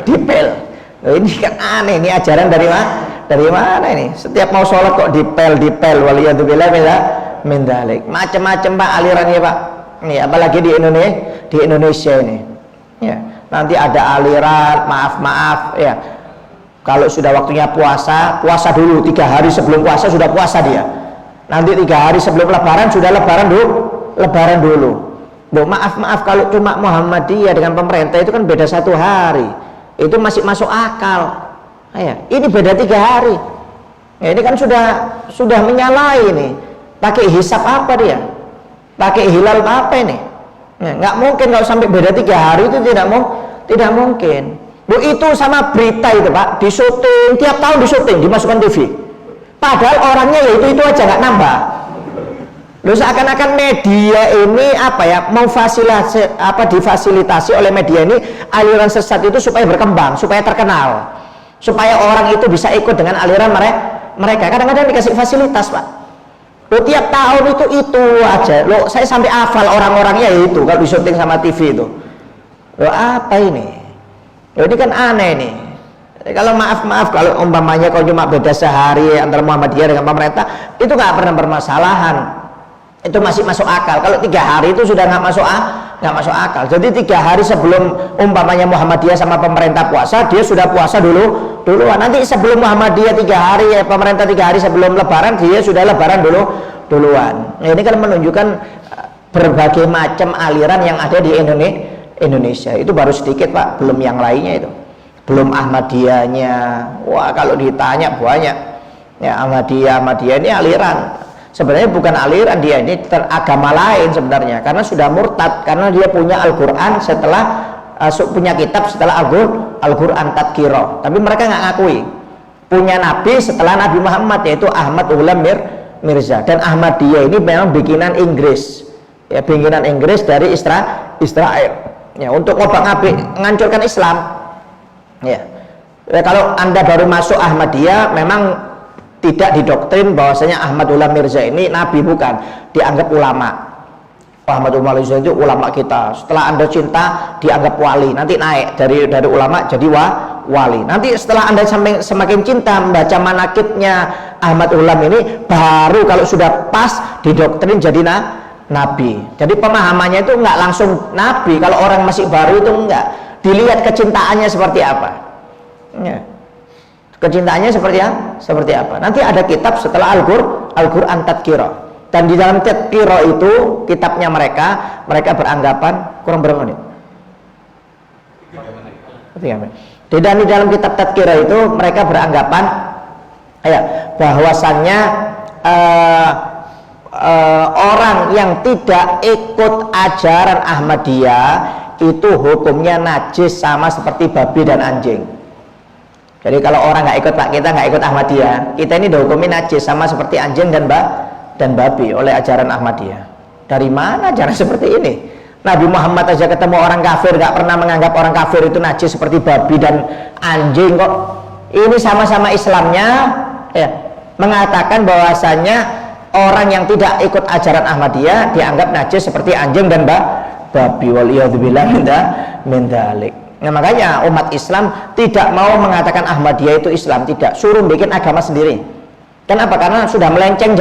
dipel. Ini kan aneh, ini ajaran Dari mana ini? Setiap mau sholat kok dipel, waliyadzubillah min dzalik. Macam-macam Pak alirannya Pak. Nih, apalagi di Indonesia ini. Ya, nanti ada aliran maaf ya. Kalau sudah waktunya puasa dulu 3 hari sebelum puasa sudah puasa dia. Nanti 3 hari sebelum lebaran sudah lebaran dulu. Loh, maaf kalau cuma Muhammadiyah dengan pemerintah itu kan beda 1 hari. Itu masih masuk akal. Ya, ini beda 3 hari. Ya, ini kan sudah menyalahi nih. Pakai hisab apa dia? Pakai hilal apa ini? Ya, nggak mungkin kalau sampai beda 3 hari itu tidak mungkin. Bu, itu sama berita itu Pak, disuting tiap tahun dimasukkan TV. Padahal orangnya ya itu aja nggak nambah. Loh, seakan-akan media ini mau difasilitasi oleh media ini aliran sesat itu supaya berkembang, supaya terkenal, supaya orang itu bisa ikut dengan aliran mereka. Kadang-kadang dikasih fasilitas Pak. Loh, tiap tahun itu aja. Loh, saya sampai hafal orang-orangnya itu kalau disyuting sama TV itu. Loh, apa ini? Loh, ini kan aneh nih. Kalau maaf kalau umpamanya kalau cuma beda sehari antara Muhammadiyah dengan pemerintah, itu nggak pernah bermasalahan. Itu masih masuk akal. Kalau 3 hari itu sudah nggak masuk akal. Jadi 3 hari sebelum umpamanya Muhammadiyah sama pemerintah puasa, dia sudah puasa duluan. Nanti sebelum Muhammadiyah 3 hari ya, pemerintah 3 hari sebelum lebaran, dia sudah lebaran duluan. Nah, ini kan menunjukkan berbagai macam aliran yang ada di Indonesia. Itu baru sedikit Pak, belum yang lainnya itu. Belum Ahmadiyahnya. Wah, kalau ditanya banyak. Ya, Ahmadiyah ini aliran. Sebenarnya bukan aliran, dia ini agama lain sebenarnya, karena sudah murtad, karena dia punya Al-Quran punya kitab setelah Al-Quran Tadkiro, tapi mereka nggak ngakui punya nabi setelah Nabi Muhammad, yaitu Ahmad Ulam Mirza. Dan Ahmadiyah ini memang bikinan Inggris, ya, bikinan Inggris dari Israel, ya, untuk ngobak-ngabik ngancurkan Islam. Ya, kalau Anda baru masuk Ahmadiyah, memang tidak didoktrin bahwasanya Ahmad Ulam Mirza ini nabi, bukan, dianggap ulama. Ahmad Ulam Mirza itu ulama kita. Setelah Anda cinta, dianggap wali. Nanti naik dari ulama jadi wali. Nanti setelah Anda semakin cinta membaca manakibnya Ahmad Ulam ini, baru kalau sudah pas didoktrin jadi nabi. Jadi pemahamannya itu nggak langsung nabi. Kalau orang masih baru itu enggak. Dilihat kecintaannya seperti apa. Ya. Kecintaannya seperti apa. Nanti ada kitab setelah Al-Quran Tadkiro, dan di dalam Tadkiro itu kitabnya mereka beranggapan kurang berapa menit? 3 menit. Di dalam kitab Tadkiro itu mereka beranggapan bahwasannya orang yang tidak ikut ajaran Ahmadiyah itu hukumnya najis sama seperti babi dan anjing. Jadi kalau orang nggak ikut Pak, kita nggak ikut Ahmadiyah, kita ini dihukumin najis sama seperti anjing dan babi oleh ajaran Ahmadiyah. Dari mana ajaran seperti ini? Nabi Muhammad aja ketemu orang kafir nggak pernah menganggap orang kafir itu najis seperti babi dan anjing kok. Ini sama-sama Islamnya ya, mengatakan bahwasannya orang yang tidak ikut ajaran Ahmadiyah dianggap najis seperti anjing dan babi. Waliyadzubillah min dzalik. Nah, makanya umat Islam tidak mau mengatakan Ahmadiyah itu Islam, tidak, suruh bikin agama sendiri. Kenapa? Karena sudah melenceng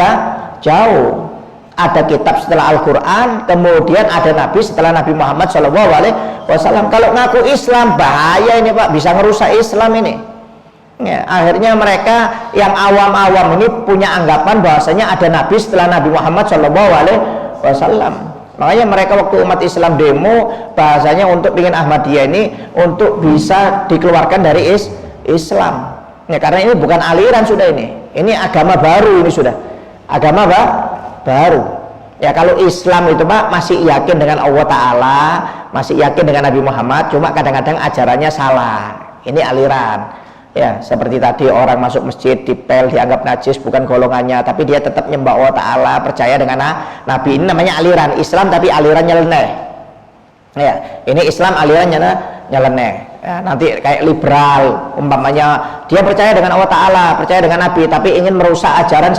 jauh. Ada kitab setelah Al-Quran, kemudian ada Nabi setelah Nabi Muhammad SAW. Kalau ngaku Islam, bahaya ini Pak, bisa ngerusak Islam ini. Ya, akhirnya mereka yang awam-awam ini punya anggapan bahwasanya ada Nabi setelah Nabi Muhammad SAW. Makanya mereka waktu umat Islam demo, bahasanya untuk bikin Ahmadiyah ini untuk bisa dikeluarkan dari Islam. Ya, karena ini bukan aliran sudah ini agama baru, ini sudah agama baru. Ya, kalau Islam itu Pak masih yakin dengan Allah Ta'ala, masih yakin dengan Nabi Muhammad, cuma kadang-kadang ajarannya salah. Ini aliran. Ya, seperti tadi orang masuk masjid dipel dianggap najis, bukan golongannya, tapi dia tetap nyembah Allah Ta'ala, percaya dengan Nabi. Ini namanya aliran Islam, tapi alirannya nyeleneh. Ya, ini Islam alirannya nyeleneh. Ya, nanti kayak liberal, umpamanya dia percaya dengan Allah Ta'ala, percaya dengan Nabi, tapi ingin merusak ajaran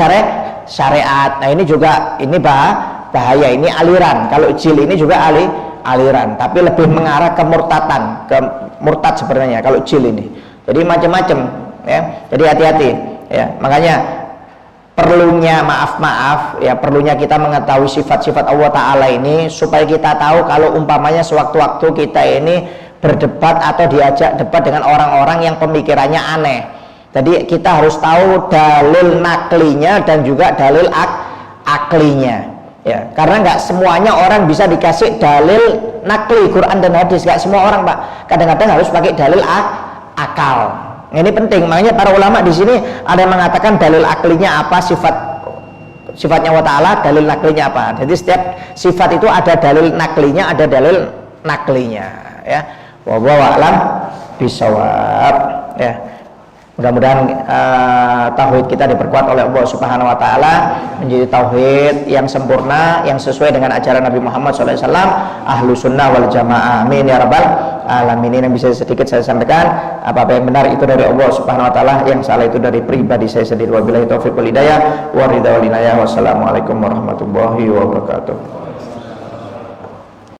syariat. Nah, ini juga bahaya, ini aliran. Kalau jil ini juga aliran, tapi lebih mengarah ke murtad sebenarnya kalau jil ini. Jadi macam-macam ya. Jadi hati-hati. ya. Makanya perlunya perlunya kita mengetahui sifat-sifat Allah Ta'ala ini supaya kita tahu kalau umpamanya sewaktu-waktu kita ini berdebat atau diajak debat dengan orang-orang yang pemikirannya aneh. Jadi kita harus tahu dalil naklinya dan juga dalil aklinya, ya. Karena nggak semuanya orang bisa dikasih dalil nakli Quran dan hadis, nggak semua orang, Pak. Kadang-kadang harus pakai dalil akal. Ini penting. Makanya para ulama di sini ada yang mengatakan dalil aklinya apa, sifatnya Allah Ta'ala, dalil naklinya apa. Jadi setiap sifat itu ada dalil naklinya, ada dalil naklinya, ya. Wallahu a'lam bishawab, ya. Mudah-mudahan tauhid kita diperkuat oleh Allah Subhanahu wa taala menjadi tauhid yang sempurna, yang sesuai dengan ajaran Nabi Muhammad SAW, ahlu sunnah wal jamaah. Amin ya rabbal alamin. Ini yang bisa sedikit saya sampaikan. Apa-apa yang benar itu dari Allah Subhanahu wa taala, yang salah itu dari pribadi saya sendiri. Wabillahi taufiq wal hidayah wa ridha wal inayah. Wassalamualaikum warahmatullahi wabarakatuh.